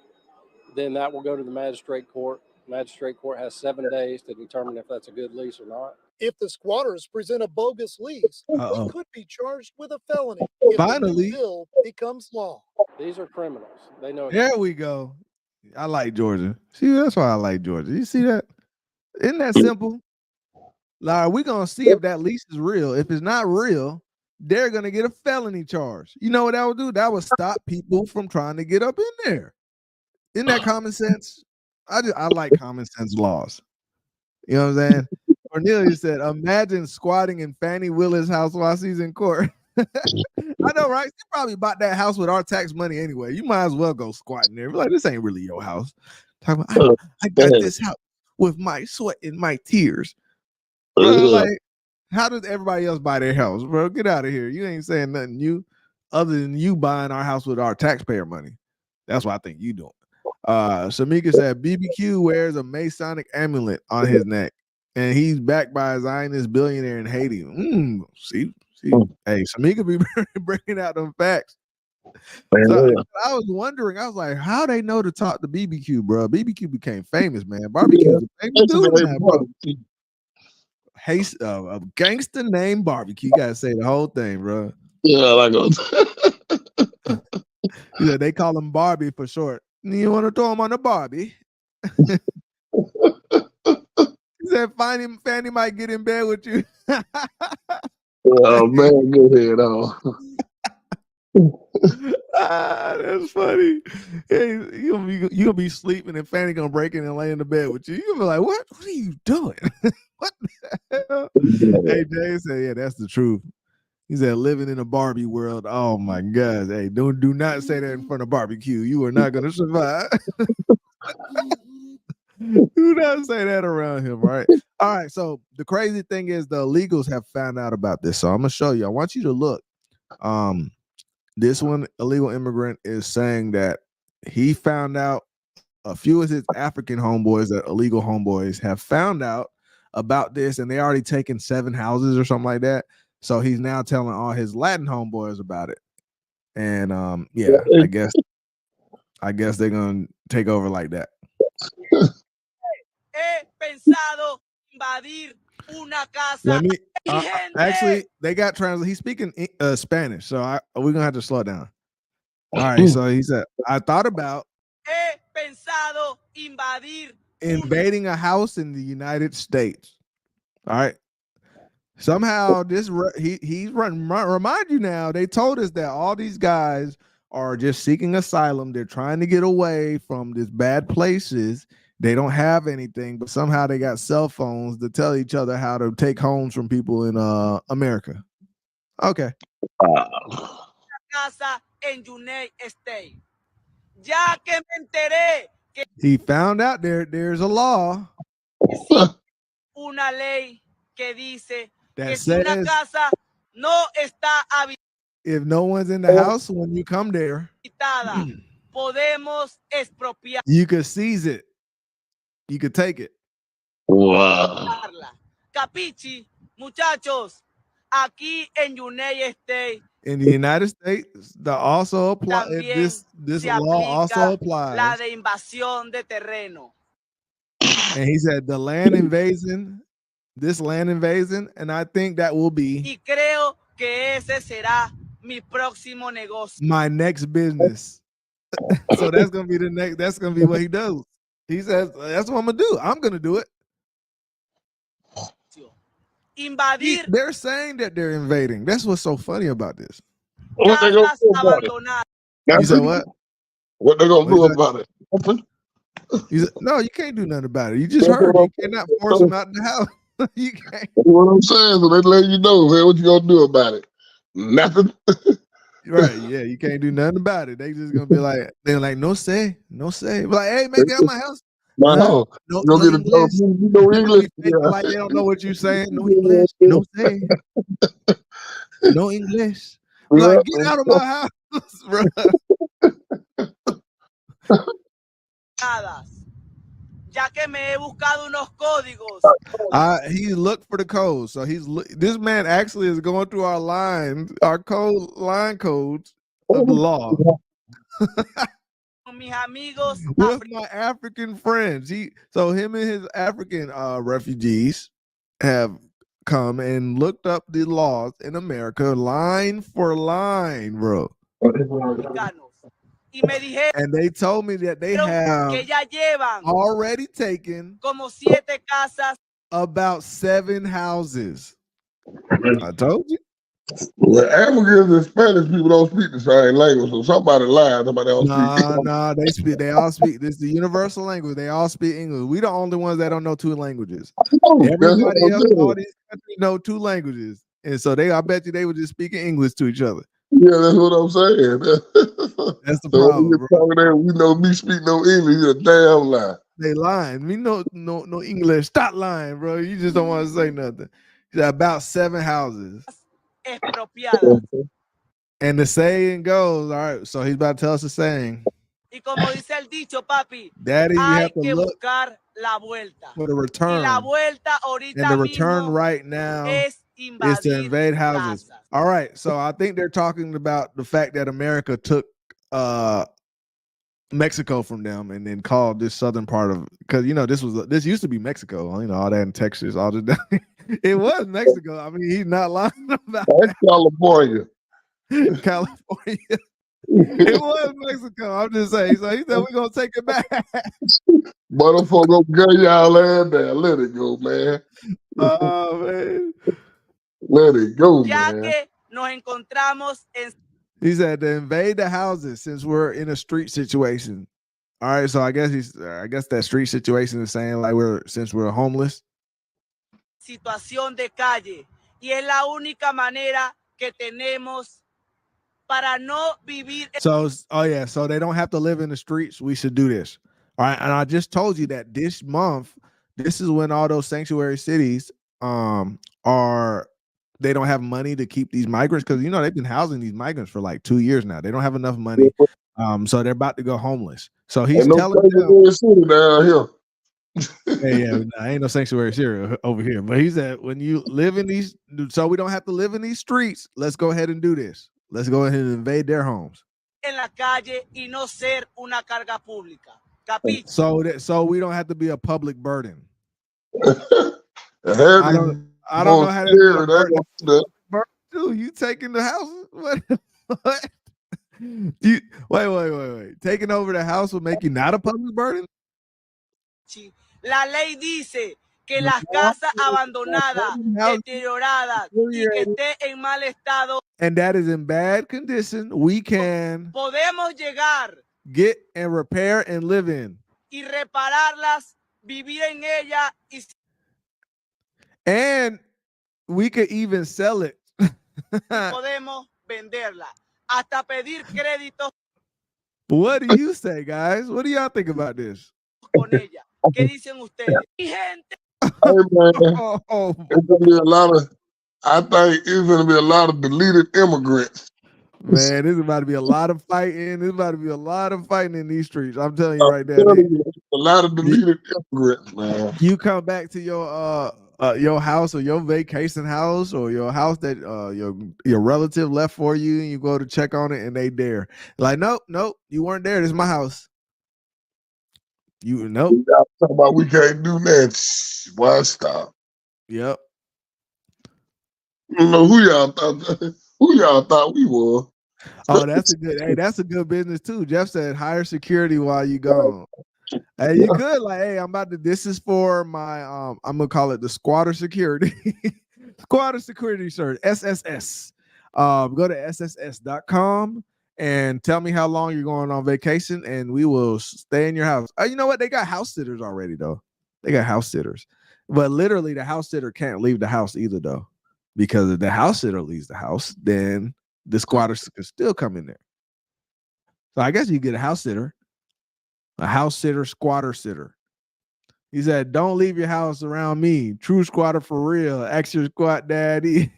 then that will go to the magistrate court. Magistrate court has 7 days to determine if that's a good lease or not. If the squatters present a bogus lease, Uh-oh. they could be charged with a felony if Finally. the new bill becomes law. These are criminals. They know. There we go. I like Georgia. See, that's why I like Georgia. You see that? Isn't that simple? Like, we're gonna see if that lease is real. If it's not real, they're gonna get a felony charge. You know what that would do? That would stop people from trying to get up in there. Isn't that common sense? I like common sense laws. You know what I'm saying? Cornelia said, imagine squatting in Fannie Willis' house while she's in court. I know, right? She probably bought that house with our tax money anyway. You might as well go squatting there. Like, this ain't really your house. Talking about, I got this house with my sweat and my tears. Bro, like, how does everybody else buy their house, bro? Get out of here. You ain't saying nothing new other than you buying our house with our taxpayer money. That's what I think you doing. Shamika said BBQ wears a Masonic amulet on his neck, and he's backed by a Zionist billionaire in Haiti. See, hey, Shamika be bringing out them facts. So, I was wondering, I was like, how they know to talk to BBQ, bro? BBQ became famous, man. Barbecue is a famous dude now, bro. Hey, a gangster named Barbecue. You gotta say the whole thing, bro. Yeah, like yeah, they call him Barbie for short. You want to throw him on the Barbie? He said, Fanny might get in bed with you. Oh man, go ahead That's funny. Hey, you gonna be sleeping and Fanny gonna break in and lay in the bed with you. You gonna be like, what are you doing? What the hell? Hey, Jay said, yeah, that's the truth. He said, living in a Barbie world. Oh my God. Hey, do not say that in front of Barbecue. You are not gonna survive. Do not say that around him, right? All right. So the crazy thing is the illegals have found out about this. So I'm gonna show you. I want you to look. This one illegal immigrant is saying that he found out a few of his African homeboys, that illegal homeboys, have found out about this, and they already taken 7 houses or something like that. So he's now telling all his Latin homeboys about it. And yeah, I guess they're gonna take over like that. Let me actually, they got translate. He's speaking Spanish, so we're gonna have to slow down. All right, so he said, I thought about invading a house in the United States. All right. Somehow he's remind you now. They told us that all these guys are just seeking asylum. They're trying to get away from these bad places. They don't have anything, but somehow they got cell phones to tell each other how to take homes from people in America. Okay. Casa en United States. Ya que me enteré que He found out there's a law una ley que dice that que si una says casa no está if no one's in the house when you come there, habitada, podemos expropiarla. you could seize it. You could take it. Wow. Capichi, muchachos, aquí en United States In the United States, this law also applies. la de invasión de terreno. And he said the land invasion, this land invasion, and I think that will be Y creo que ese será mi próximo negocio. my next business. So that's gonna be that's gonna be what he does. He says that's what I'm gonna do. I'm gonna do it. Invadir They're saying that they're invading. That's what's so funny about this. What they gonna do about it? You said what? What they gonna do about it? You said, no, you can't do nothing about it. You just heard. You cannot force them out the house. You can't. That's what I'm saying. So they let you know, man. What you gonna do about it? Nothing. Right? Yeah, you can't do nothing about it. They just gonna be like, they're like, no say. Be like, hey, man, get out of my house. No, no you get English. you know English. Like they don't know what you're saying. No English. No say. No English. Like, get out of my house, bro. Ya que me he buscado unos códigos. He looked for the code. So this man actually is going through our line codes of the law. Mis amigos with my African friends. Him and his African refugees have come and looked up the laws in America line for line, bro. And they told me that they have already taken como 7 casas. About 7 houses. I told you. Well, Africans and Spanish people don't speak the same language, so somebody lied. Somebody else speak. Nah, they all speak. This is the universal language. They all speak English. We the only ones that don't know 2 languages. Everybody else in all these countries know 2 languages. And so I bet you they were just speaking English to each other. Yeah, that's what I'm saying. That's the problem. We know me speak no English. You're a damn lie. They lying. We know no English. Stop lying, bro. You just don't want to say nothing. About 7 houses. And the saying goes, all right, so he's about to tell us the saying. Y como dice el dicho, papi, Daddy, you have to look la vuelta. For the return. Y la vuelta ahorita and the return right now is to invade houses. All right, so I think they're talking about the fact that America took Mexico from them and then called this southern part of, because this used to be Mexico, all that in Texas, all the it was Mexico. I mean, he's not lying about that. California. California. It was Mexico. I'm just saying. So he said we're gonna take it back. Motherfucker, get y'all land there. Let it go, man. Oh man. Let it go, ya man. Que nos encontramos en He said to invade the houses since we're in a street situation. All right, so I guess that street situation is saying like since we're homeless. Situación de calle y es la única manera que tenemos para no vivir. So they don't have to live in the streets. We should do this. All right, and I just told you that this month, this is when all those sanctuary cities they don't have money to keep these migrants because they've been housing these migrants for like 2 years now. They don't have enough money, so they're about to go homeless. So he's telling them down here. Ain't no sanctuary city over here. But he said when you live in these, so we don't have to live in these streets. Let's go ahead and do this. Let's go ahead and invade their homes. En la calle y no ser una carga pública. Capiche? So we don't have to be a public burden. I don't know how to burden too. You taking the house? What? Wait. Taking over the house will make you not a public burden? La ley dice que las casas abandonadas, deterioradas y que esté en mal estado, and that is in bad condition, we can podemos llegar get and repair and live in. y repararlas, vivir en ella y And we could even sell it. podemos venderla, hasta pedir créditos What do you say, guys? What do y'all think about this? con ella. ¿Qué dicen ustedes? Mi gente. Hey, man, it's gonna be a lot of. I think it's gonna be a lot of deleted immigrants. Man, there's about to be a lot of fighting. There's about to be a lot of fighting in these streets. I'm telling you right now. A lot of deleted immigrants, man. You come back to your house or your vacation house or your house that your relative left for you, and you go to check on it and they there. Like, nope, you weren't there. This is my house. You nope. Talking about we can't do that. Why stop? Yep. I don't know who y'all thought we were. Oh, that's a good business too. Jeff said hire security while you gone. Hey, you could this is for my I'm gonna call it the squatter security. Squatter security search, SSS. Go to SSS.com and tell me how long you're going on vacation, and we will stay in your house. You know what? They got house sitters already, though. They got house sitters. But literally, the house sitter can't leave the house either, though. Because if the house sitter leaves the house, then the squatters can still come in there. So I guess you get a house sitter, squatter sitter. He said, don't leave your house around me. True squatter for real. Ask your squat daddy.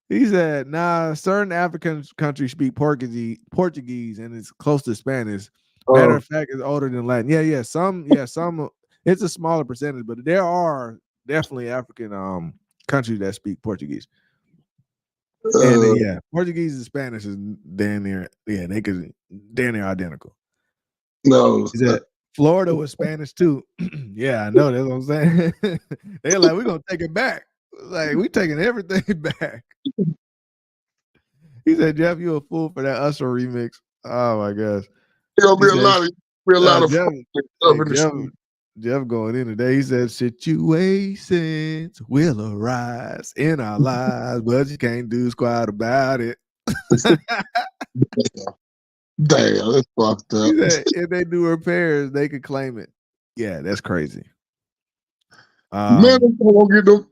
He said, nah, certain African countries speak Portuguese and it's close to Spanish. Matter of fact, it's older than Latin. Yeah, some, it's a smaller percentage, but there are definitely African countries that speak Portuguese. And Portuguese and Spanish is damn near, they could damn near identical. No. He said, Florida was Spanish too. Yeah, I know, that's what I'm saying. They're like, we're gonna take it back. Like, we taking everything back. He said, Jeff, you a fool for that Usher remix. Oh my gosh. There'll be a lot of Jeff going in today. He said, situations will arise in our lives, but you can't do squat about it. Damn, that's fucked up. He said, if they do repairs, they could claim it. Yeah, that's crazy. Man, I'm gonna get them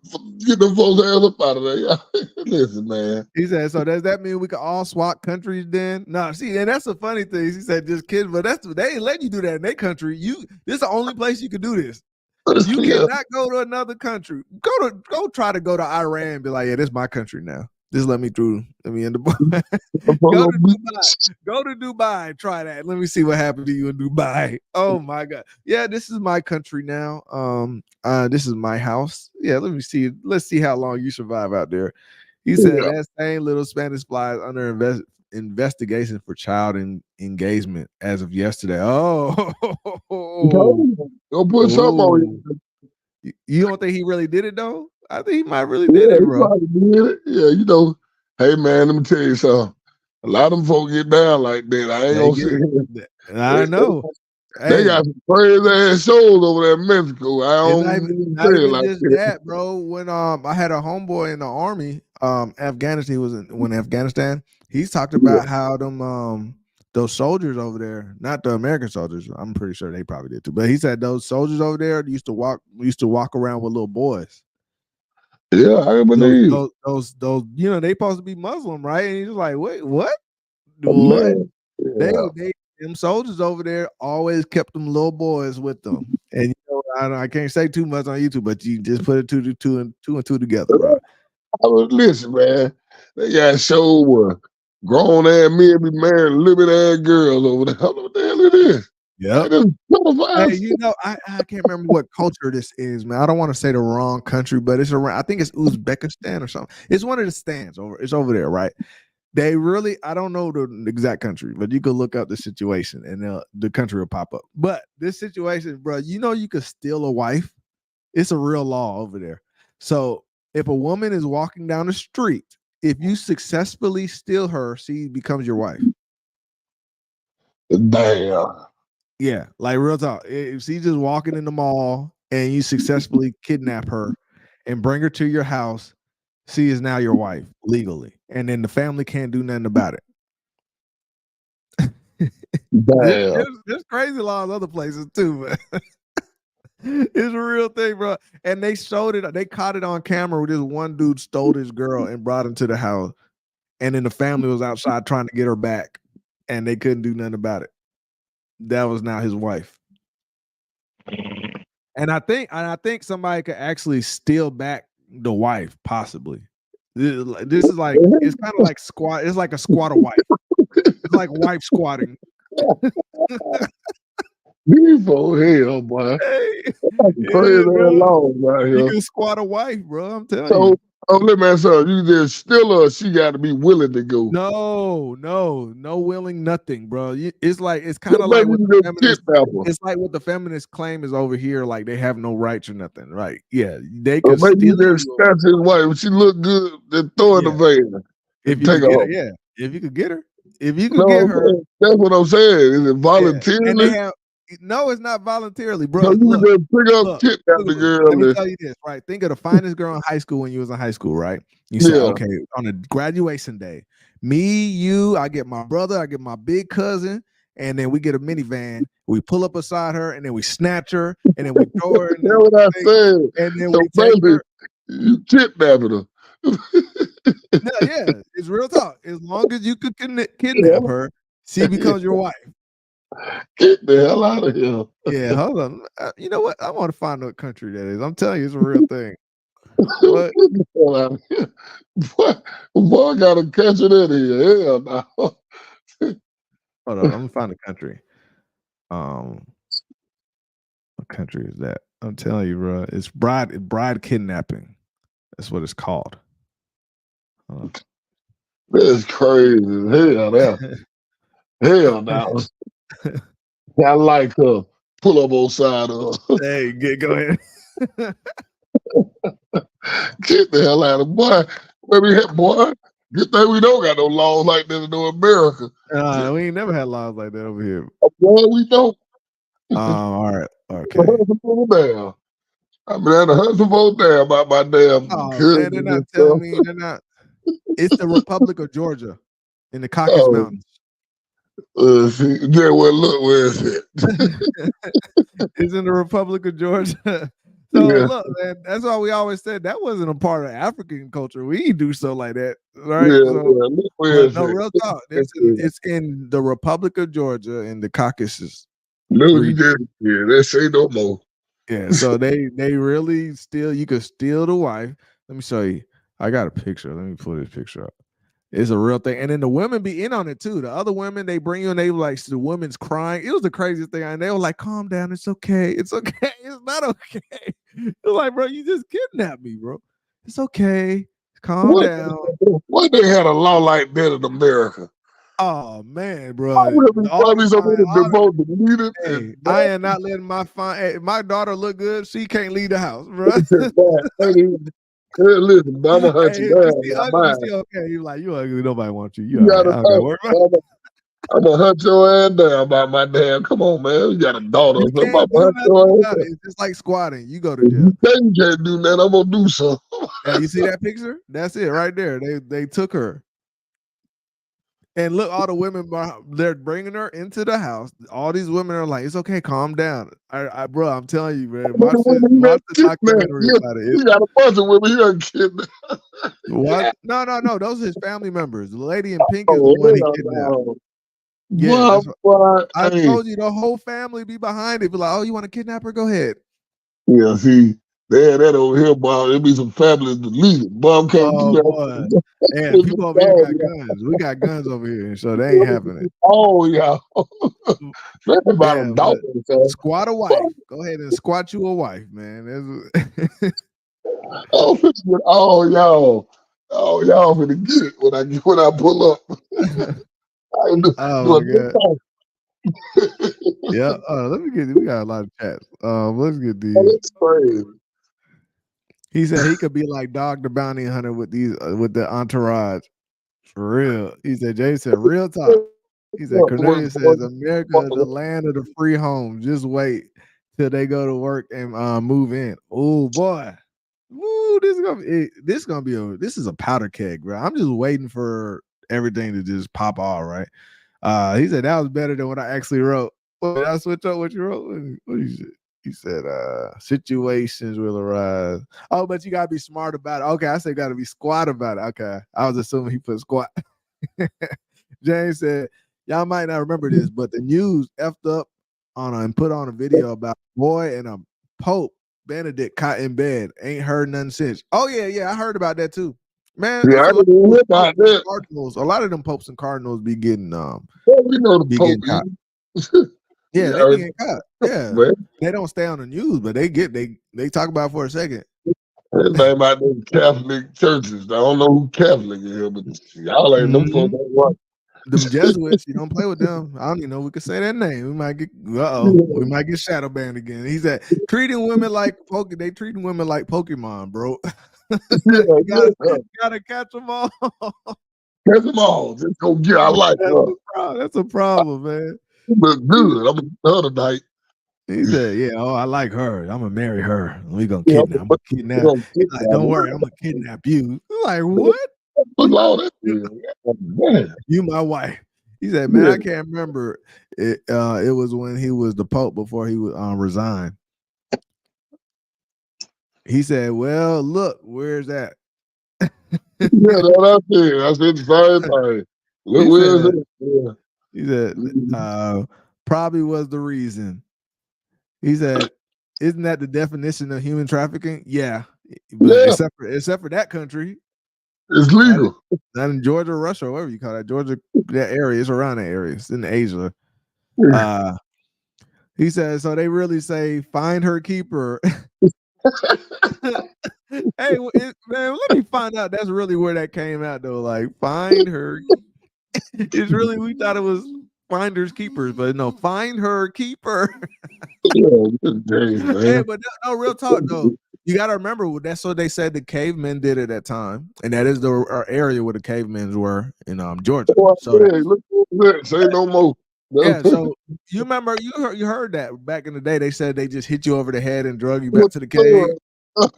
folks the hell up out of there. Listen, man. He said, so does that mean we can all swap countries then? No, see, and that's the funny thing. He said, just kidding, but they ain't letting you do that in their country. This is the only place you can do this. You cannot go to another country. Go try to go to Iran and be like, yeah, this is my country now. Just let me through. Let me in the Go to Dubai. Try that. Let me see what happened to you in Dubai. Oh my God. Yeah, this is my country now. This is my house. Yeah, let me see. Let's see how long you survive out there. He said that same little Spanish fly is under investigation for child engagement as of yesterday. Oh, go put something on you. You don't think he really did it though? I think he might really did it, bro. Yeah, you know. Hey man, let me tell you something. A lot of them folks get down like that. I ain't gonna say it. I know. They got some crazy ass shows over there in Mexico. I don't not even like just that, bro. When I had a homeboy in the army, Afghanistan. He was in Afghanistan. He's talked about how them those soldiers over there, not the American soldiers. I'm pretty sure they probably did too. But he said those soldiers over there used to walk around with little boys. Yeah, I believe those. You know, they supposed to be Muslim, right? And he's like, wait, what? Them soldiers over there always kept them little boys with them. And you know, I can't say too much on YouTube, but you just put two and two together, bro. Listen, man, they got show where grown ass men be marrying little bit ass girls over there. I don't know what the hell it is. Yeah. Hey, you know, I can't remember what culture this is, man. I don't want to say the wrong country, but it's around. I think it's Uzbekistan or something. It's one of the stands over. It's over there, right? They really, I don't know the exact country, but you could look up the situation and the country will pop up. But this situation, bro, you know, you could steal a wife. It's a real law over there. So if a woman is walking down the street, if you successfully steal her, she becomes your wife. Damn. Yeah, like real talk. If she's just walking in the mall and you successfully kidnap her and bring her to your house, she is now your wife legally, and then the family can't do nothing about it. There's crazy laws other places too, but it's a real thing, bro. And they showed it. They caught it on camera where this one dude stole this girl and brought her to the house, and then the family was outside trying to get her back, and they couldn't do nothing about it. That was now his wife. And I think somebody could actually steal back the wife, possibly. This is like, it's kind of like squat. It's like a squatter wife. It's like wife squatting. These folks here, boy. Crazy laws right here. You can squat a wife, bro. I'm telling you. Oh, let me ask you, you just still her, she got to be willing to go. No willing nothing, bro. It's like, it's kind of like what the feminists, it's like what the feminists claim is over here, like they have no rights or nothing, right? Yeah, they can maybe steal just snatch his wife. If she look good, then throw in the van. If you could get her, yeah. If you could get her, if you could get her, that's what I'm saying. Is it voluntarily? And they have, no, it's not voluntarily, bro. So you just pick up, kidnap the girl. Let me tell you this, right? Think of the finest girl in high school when you was in high school, right? You say, okay, on a graduation day, me, you, I get my brother, I get my big cousin, and then we get a minivan. We pull up beside her, and then we snatch her, and then we throw her. That's what I said. And then so we take her. You kidnapping her. No, yeah, it's real talk. As long as you could kidnap her, she becomes your wife. Get the hell out of here. Yeah, hold on. You know what? I want to find what country that is. I'm telling you, it's a real thing. But, get the hell out of here. Boy, I gotta catch it in here. Hell no. Hold on, I'm gonna find the country. What country is that? I'm telling you, bro. It's bride kidnapping. That's what it's called. That's crazy. Hell no. Hell no. I like her. Pull up on side of her. Hey, go ahead. Get the hell out of boy. Boy, good thing we don't got no laws like this in America. We ain't never had laws like that over here. Boy, we don't. All right. Okay. Down. I mean, I hustle vote down about my damn. Man, they're not telling me. They're not. It's the Republic of Georgia in the Caucasus Mountains. Yeah, well, look, where is it? It's in the Republic of Georgia. So look, man, that's why we always said that wasn't a part of African culture. We do so like that, right? No, real talk. It's in the Republic of Georgia in the Caucasus. No, you didn't. Yeah, they say no more. Yeah, so they really steal. You could steal the wife. Let me show you. I got a picture. Let me pull this picture up. It's a real thing. And then the women be in on it too. The other women, they bring you and they like, the women's crying. It was the craziest thing. And they were like, calm down. It's okay. It's okay. It's not okay. It's like, bro, you just kidnapped me, bro. It's okay. Calm down. Why they had a law like that in America? Oh, man, bro. I am not letting my daughter look good. She can't leave the house, bro. Listen, I'm gonna hunt you down. Okay, you like, you ugly. Nobody wants you. I'm gonna hunt your ass down about my damn. Come on, man. You got a daughter. It's just like squatting. You go to jail. You can't do that. I'm gonna do something. You see that picture? That's it right there. They took her. And look, all the women, they're bringing her into the house. All these women are like, it's okay, calm down. Bro, I'm telling you, man. Watch the documentary about it. You got a bunch of women. You got kidnapped. What? No. Those are his family members. The lady in pink is the one he kidnapped. Yeah, I told you the whole family be behind it. Be like, oh, you want to kidnap her? Go ahead. Yeah, see, they had that over here, boy. There be some families deleted. Bob can't do that. Yeah, people over here got guns. We got guns over here, so they ain't happening. Oh, yeah. Squat a wife. Go ahead and squat you a wife, man. y'all finna get it when I pull up. Oh my God. Yeah, we got a lot of chats. Let's get these. That's crazy. He said he could be like Dog the Bounty Hunter with the entourage. For real. He said, James said, real talk. He said, Cornelius says, America is the land of the free home. Just wait till they go to work and move in. Oh boy. Woo, this is a powder keg, bro. I'm just waiting for everything to just pop off, right? He said that was better than what I actually wrote. Well, did I switch up what you wrote? What you said? He said, situations will arise. Oh, but you gotta be smart about it. Okay, I said gotta be squat about it. Okay. I was assuming he put squat. James said, y'all might not remember this, but the news effed up and put on a video about a boy and a Pope Benedict caught in bed. Ain't heard nothing since. Oh, yeah, I heard about that too. Man, yeah, I didn't hear about that. Cardinals, a lot of them popes and cardinals be getting we know the Pope caught. Yeah, they be getting caught. Yeah, they don't stay on the news, but they talk about it for a second. Everybody about them Catholic churches. I don't know who Catholic is here, but y'all ain't them folks ain't right. Them Jesuits, you don't play with them. I don't even know if we could say that name. We might get we might get shadow banned again. He said treating women like Pokemon, bro. Gotta catch them all. Catch them all. Just go get. I like that. That's a problem, man. Look good. I'm another night. He said, "Yeah, I like her. I'm gonna marry her. We gonna kidnap. I'm gonna kidnap. Like, don't worry, I'm gonna kidnap you." I'm like, what? You my wife. He said, "Man, I can't remember. It was when he was the Pope before he would resign." He said, "Well, look, where's that?" Yeah, that's it. I said the same thing. Look, where's it? Yeah. He said, probably was the reason. He said, "Isn't that the definition of human trafficking?" Yeah, but except for that country, it's legal. Not in Georgia, Russia, or whatever you call that. Georgia, that area, it's around that area. It's in Asia. He said, so they really say, find her, keep her. Hey, man, let me find out. That's really where that came out, though. Like, find her. It's really, we thought it was finders, keepers, but no, find her, keep her. Hey, but no, real talk, though. You got to remember, that's what they said the cavemen did at that time. And that is the area where the cavemen were in Georgia. So say no more. Yeah, so you remember, you heard that back in the day. They said they just hit you over the head and drug you back to the cave.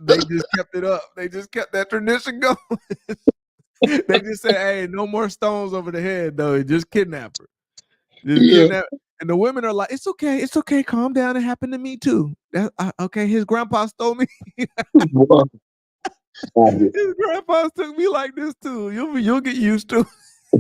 They just kept it up. They just kept that tradition going. They just said, hey, no more stones over the head, though. Just kidnap her. Kidnap. And the women are like, it's okay, calm down. It happened to me too. Okay, his grandpa stole me. His grandpa took me like this too. You'll get used to it.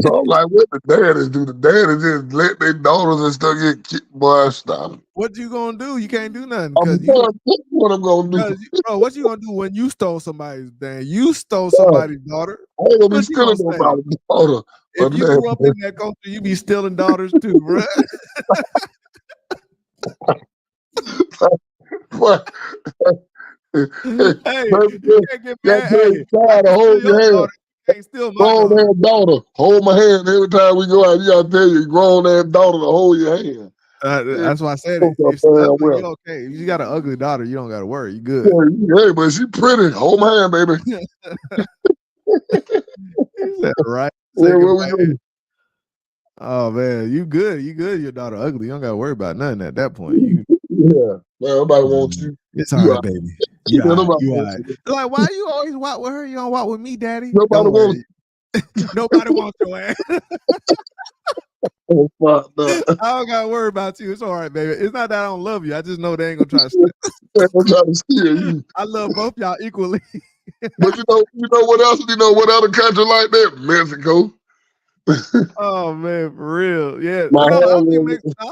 So I'm like, what the daddies do? The daddies just let their daughters and stuff get kicked. Boy, stop. What you gonna do? You can't do nothing. What I'm gonna do? Bro, what you gonna do when you stole somebody's dad? You stole somebody's daughter. I ain't gonna be stealing nobody's daughter. If you grew up in that culture, you be stealing daughters too, bro. Hey, you can't get mad. Hey, hold your hand. Grown ass daughter, hold my hand every time we go out. You gotta tell your grown ass daughter to hold your hand. That's why I said it. If ugly, okay. If you got an ugly daughter, you don't gotta worry. You good. Hey, but she pretty. Hold my hand, baby. Is that right? Oh man, you good. You good. Your daughter ugly. You don't gotta worry about nothing at that point. Yeah. Well, nobody wants you. It's all right, baby. You all right. Like, why you always walk with her? You don't walk with me, daddy? Nobody wants Nobody wants your ass. I don't gotta worry about you. It's all right, baby. It's not that I don't love you. I just know they ain't gonna try to steal you. I love both y'all equally. But you know what else? You know what other country like that? Mexico. Oh man, for real. Yeah. I don't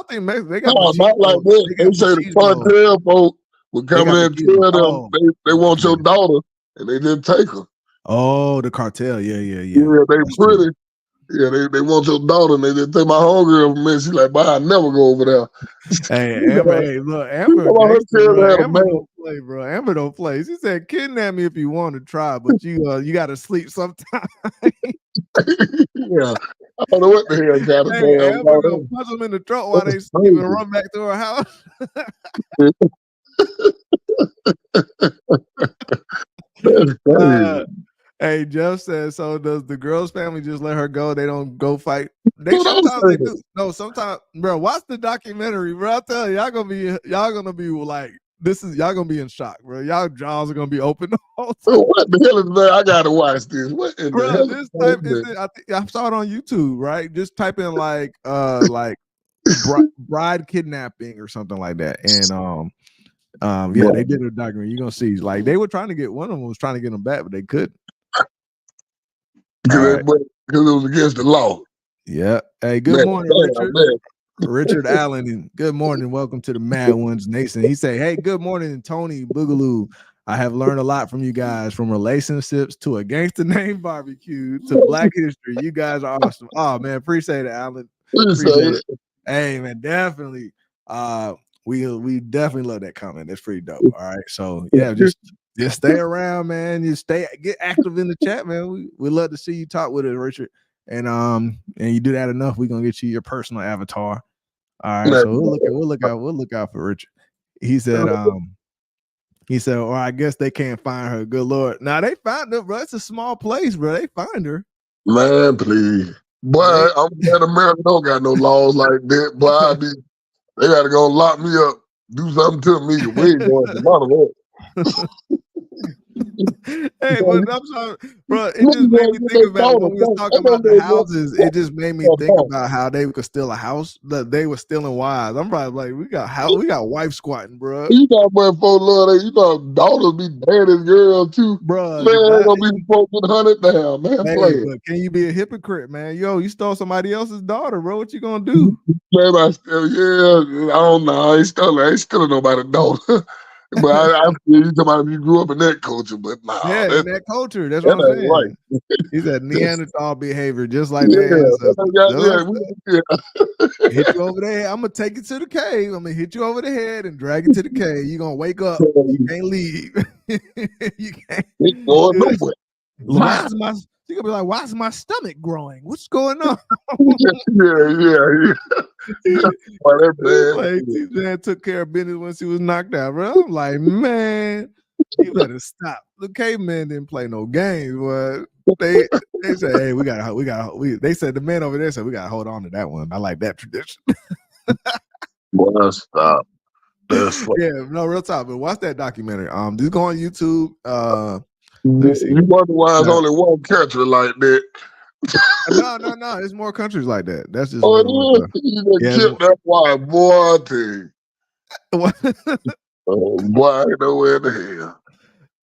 think Mexico. They got not like that. They say the cartel folk will come in and tell them they want your daughter and they just take her. Oh, the cartel. Yeah. Yeah, they pretty. Yeah, they want your daughter and they just take my homegirl from me. She's like, but I never go over there. Hey, Amber, Amber don't play, bro. Amber don't play. She said, kidnap me if you want to try, but you gotta sleep sometime. Yeah. I don't know what the hell got to say. Amber gonna punch them in the throat while they sleep and run back to her house. Hey, Jeff says, so does the girl's family just let her go? They don't go fight. They sometimes they do. No, sometimes, bro. Watch the documentary, bro. I tell you, y'all gonna be like, y'all gonna be in shock, bro. Y'all jaws are gonna be open the whole time. What the hell is that? I gotta watch this. What in the hell? This type is it? I saw it on YouTube, right? Just type in like bride kidnapping or something like that, and yeah, they did a documentary. You're gonna see, like, they were trying to get one of them was trying to get them back, but they couldn't. Because it was against the law. Yeah. Hey, good morning, Richard. Richard Allen. Good morning. Welcome to the Mad Ones Nation. He said, hey, good morning, Tony Boogaloo. I have learned a lot from you guys, from relationships to a gangster named barbecue to Black history. You guys are awesome. Oh man, appreciate it, Allen. Appreciate it. Hey man, definitely. We definitely love that comment. That's pretty dope. All right. So yeah, just stay around, man. You get active in the chat, man. We love to see you talk with us, Richard. And you do that enough, we're gonna get you your personal avatar. All right. So we'll look out for Richard. He said, or I guess they can't find her. Good Lord. Now they found her, bro. It's a small place, bro. They find her. Man, please. Boy, I'm glad America don't got no laws like that. Boy, they gotta go lock me up, do something to me. We ain't going to none of that. Hey, but I'm sorry, bro. It just made me think about when we was talking about the houses. It just made me think about how they could steal a house. That they were stealing wives. I'm probably like, we got wife squatting, bro. You know, man, folks love that. You know, daughters be dating girls too, bro. Man, gonna be folks with 100 down, man. Hey, but can you be a hypocrite, man? Yo, you stole somebody else's daughter, bro. What you gonna do? Man, I don't know. I ain't stealing nobody's daughter. But I feel you talking about if you grew up in that culture, but nah. Yeah, in that culture. That's what I'm saying. Right. He said Neanderthal behavior, just like their ancestors. Hit you over the head. I'm gonna take you to the cave. I'm gonna hit you over the head and drag you to the cave. You're gonna wake up. You can't leave. You can't. You're gonna be like, why is my stomach growing? What's going on? yeah. Like, man took care of business once he was knocked out, bro. I'm like, man, you better stop. The cavemen didn't play no games, but they said, hey, they said the man over there said we gotta hold on to that one. I like that tradition. Well, stop. Yeah, no, real talk. But watch that documentary. Just go on YouTube. You wonder why there's only one country like that. No. There's more countries like that. That's just that wife, boy. Boy, I ain't nowhere in the hell.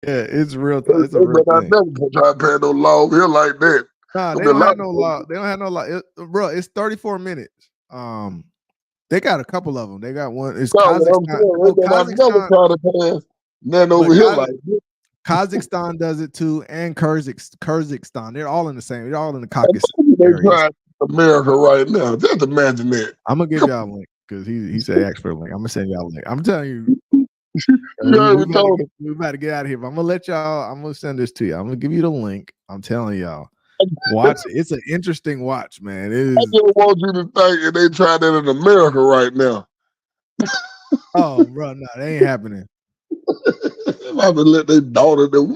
Yeah, it's real. It's a real I never try to pay no law here like that. Nah, they don't have no law. They don't have no law. Bro, it's 34 minutes. They got a couple of them. They got one. It's Kazakhstan. Nothing over here like this. Kazakhstan does it too, and Kyrgyzstan. They're all in the same. They're all in the Caucasus. They try America right now. Just imagine that. I'm gonna give y'all a link because he said expert link. I'm gonna send y'all a link. I'm telling you. We about to get out of here, but I'm gonna let y'all. I'm gonna send this to you. I'm gonna give you the link. I'm telling y'all. Watch it. It's an interesting watch, man. It is. I just want you to think they try that in America right now. Oh, bro, no, they ain't happening. I would let their daughter do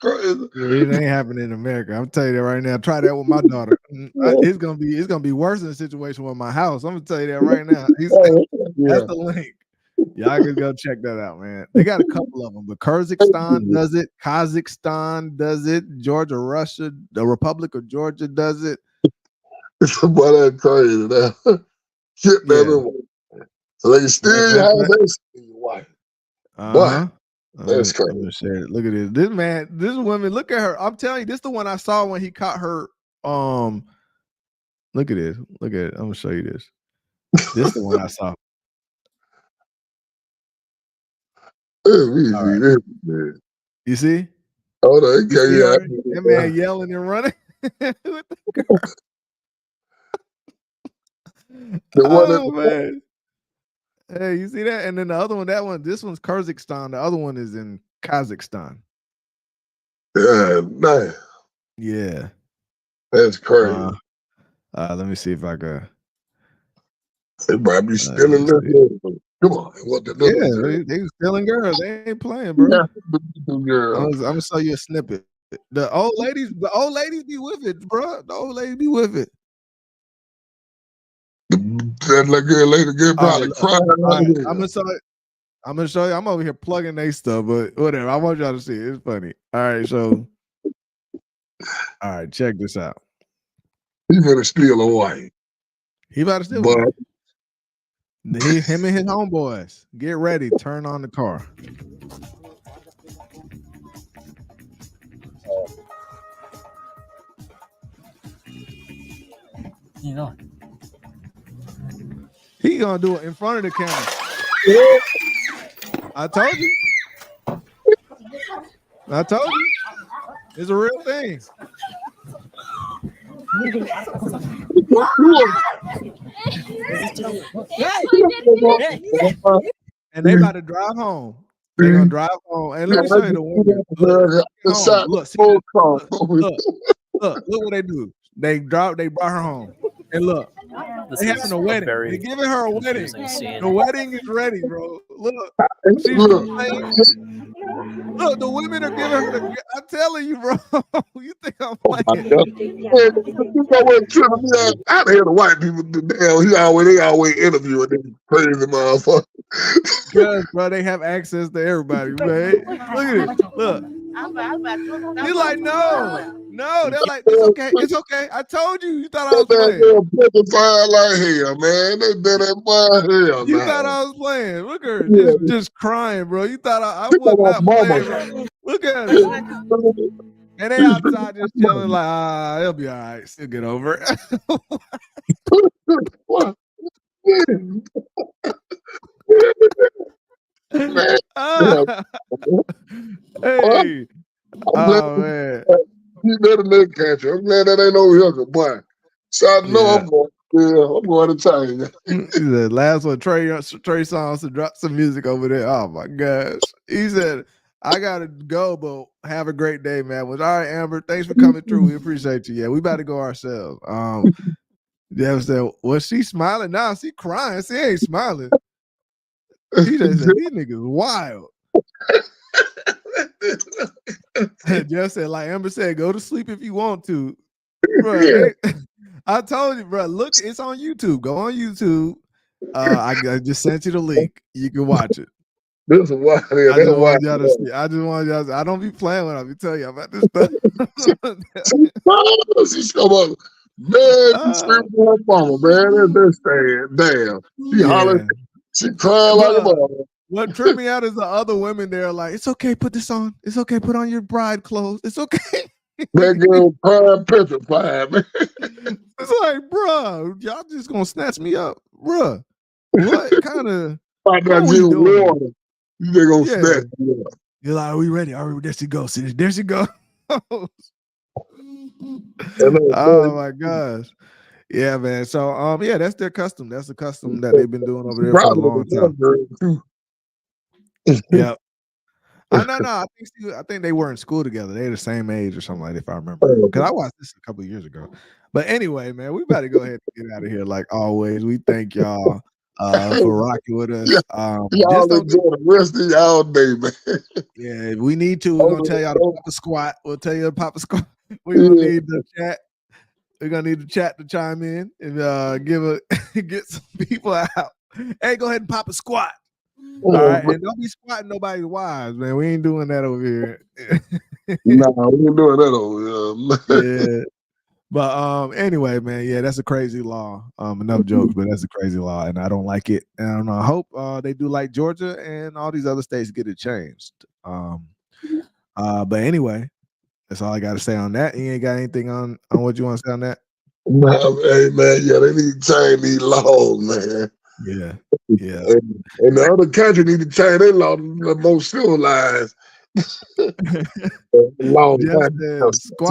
crazy. It ain't happening in America. I'm telling you that right now. Try that with my daughter. It's gonna be worse than the situation with my house. I'm gonna tell you that right now. That's the link. Y'all can go check that out, man. They got a couple of them, but Kyrgyzstan does it, Kazakhstan does it, Georgia, Russia, the Republic of Georgia does it. Boy, that's crazy. Shit, that so they steal your house, they steal your wife. What? That's crazy. Look at this. This man, this woman, look at her. I'm telling you, this is the one I saw when he caught her. Look at this. Look at it. I'm gonna show you this. This is the one I saw. Right. You see? Oh, no, that man yelling and running. Man. Hey, you see that? And then the other one, this one's Kyrgyzstan. The other one is in Kazakhstan. Yeah, man. Yeah. That's crazy. Let me see if I can. They might be stealing this. Come on. They stealing girls. They ain't playing, bro. I'm gonna show you a snippet. The old ladies be with it, bro. The old ladies be with it. That little girl later get probably crying. I'm gonna show you. I'm over here plugging they stuff, but whatever. I want y'all to see it. It's funny. All right, so all right, check this out. He better steal a wife. He about to steal a wife. Him and his homeboys. Get ready. Turn on the car. You know. He gonna do it in front of the camera. I told you. It's a real thing. And they about to drive home. They gonna drive home. And let me show you the women. Look what they do. They brought her home. And look, they having a wedding. They giving her a wedding. The wedding is ready, bro. Look, look, the women are giving her the. I'm telling you, bro. You think I'm playing? I hear the white people do damn. They always interviewing them crazy motherfuckers. Yes, bro, they have access to everybody, man. Look at it. Look. He's like, no. They're like, it's okay. I told you. You thought I was playing. Like hell, man. They did that by hell. You thought I was playing. Look at her, just crying, bro. You thought I was not playing. Look at her. And they outside just chilling, like, it'll be all right. Still get over it. Hey. Oh man. You better let catch you. I'm glad that ain't no hooker, boy. So I know I'm going to change. The last one, Trey Songz to drop some music over there. Oh my gosh. He said, I gotta go, but have a great day, man. All right, Amber. Thanks for coming through. We appreciate you. Yeah, we about to go ourselves. Dev said, was she smiling? Nah, she crying. She ain't smiling. She just said, these niggas wild. Jeff said, like Amber said, go to sleep if you want to. Bro, I told you, bro. Look, it's on YouTube. Go on YouTube. I just sent you the link. You can watch it. This is wild. I just want y'all to see. I don't be playing when I be telling you about this stuff. She's come on. Man, she screamed for her mama, man. That's sad. Damn. She hollered. She cried like a mama. What tripped me out is the other women there like, it's okay, put this on. It's okay, put on your bride clothes. It's okay. That girl crying petrified, man. It's like, bro, y'all just gonna snatch me up, bro. What kind of? You gonna snatch me up. You're like, are we ready? Are we? There she goes. There she goes. Oh my gosh. Yeah, man. So yeah, that's their custom. That's the custom that they've been doing over there for a long time. Yeah. No. I think they were in school together. They're the same age or something like that, if I remember. Because I watched this a couple of years ago. But anyway, man, we better go ahead and get out of here. Like always, we thank y'all for rocking with us. Y'all enjoy the rest of y'all day, man. Yeah, we need to. We're gonna tell y'all to pop a squat. We'll tell you to pop a squat. We're gonna need the chat. We're gonna need the chat to chime in and get some people out. Hey, go ahead and pop a squat. All right, and don't be squatting nobody's wives, man. We ain't doing that over here. No, we ain't doing that over here. Yeah. But anyway, man, yeah, that's a crazy law. Enough jokes, but that's a crazy law, and I don't like it. And I hope they do like Georgia and all these other states get it changed. But anyway, that's all I got to say on that. You ain't got anything on what you want to say on that? No, hey man, yeah, they need to change these laws, man. Yeah. And the other country need to change their law to be more civilized. Squat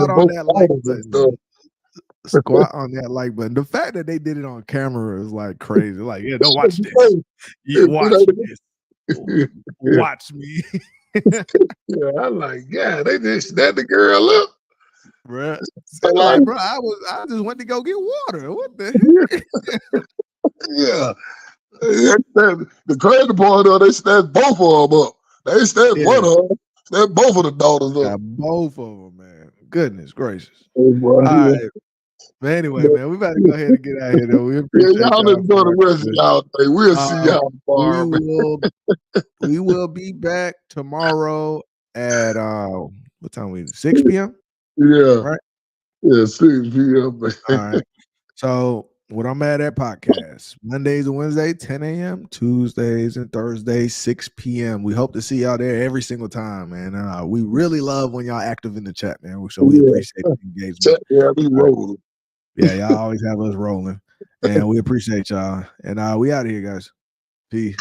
on that like button. Squat on that like button. The fact that they did it on camera is like crazy. Like, yeah, don't watch this. You watch this. Watch me. Yeah, I'm like, yeah, they just snatched the girl up. Bruh. Like, bro, I just went to go get water. What the heck? Yeah. The crazy part though, they snatched both of them up. They snatched one of them, snatched both of the daughters up. Both of them, man. goodness gracious. Hey, boy, All right. But anyway, man, we about to go ahead and get out of here, though. We Yeah, appreciate y'all enjoy the rest of y'all day. We'll see y'all tomorrow. We will be back tomorrow at what time we 6 p.m. Yeah. Right? Yeah, 6 p.m. All right. So what I'm at podcast, Mondays and Wednesdays, 10 a.m., Tuesdays and Thursdays, 6 p.m. We hope to see y'all there every single time, man. We really love when y'all active in the chat, man. So we appreciate the engagement. Yeah, we rolling. Yeah, y'all always have us rolling. And we appreciate y'all. And we out of here, guys. Peace.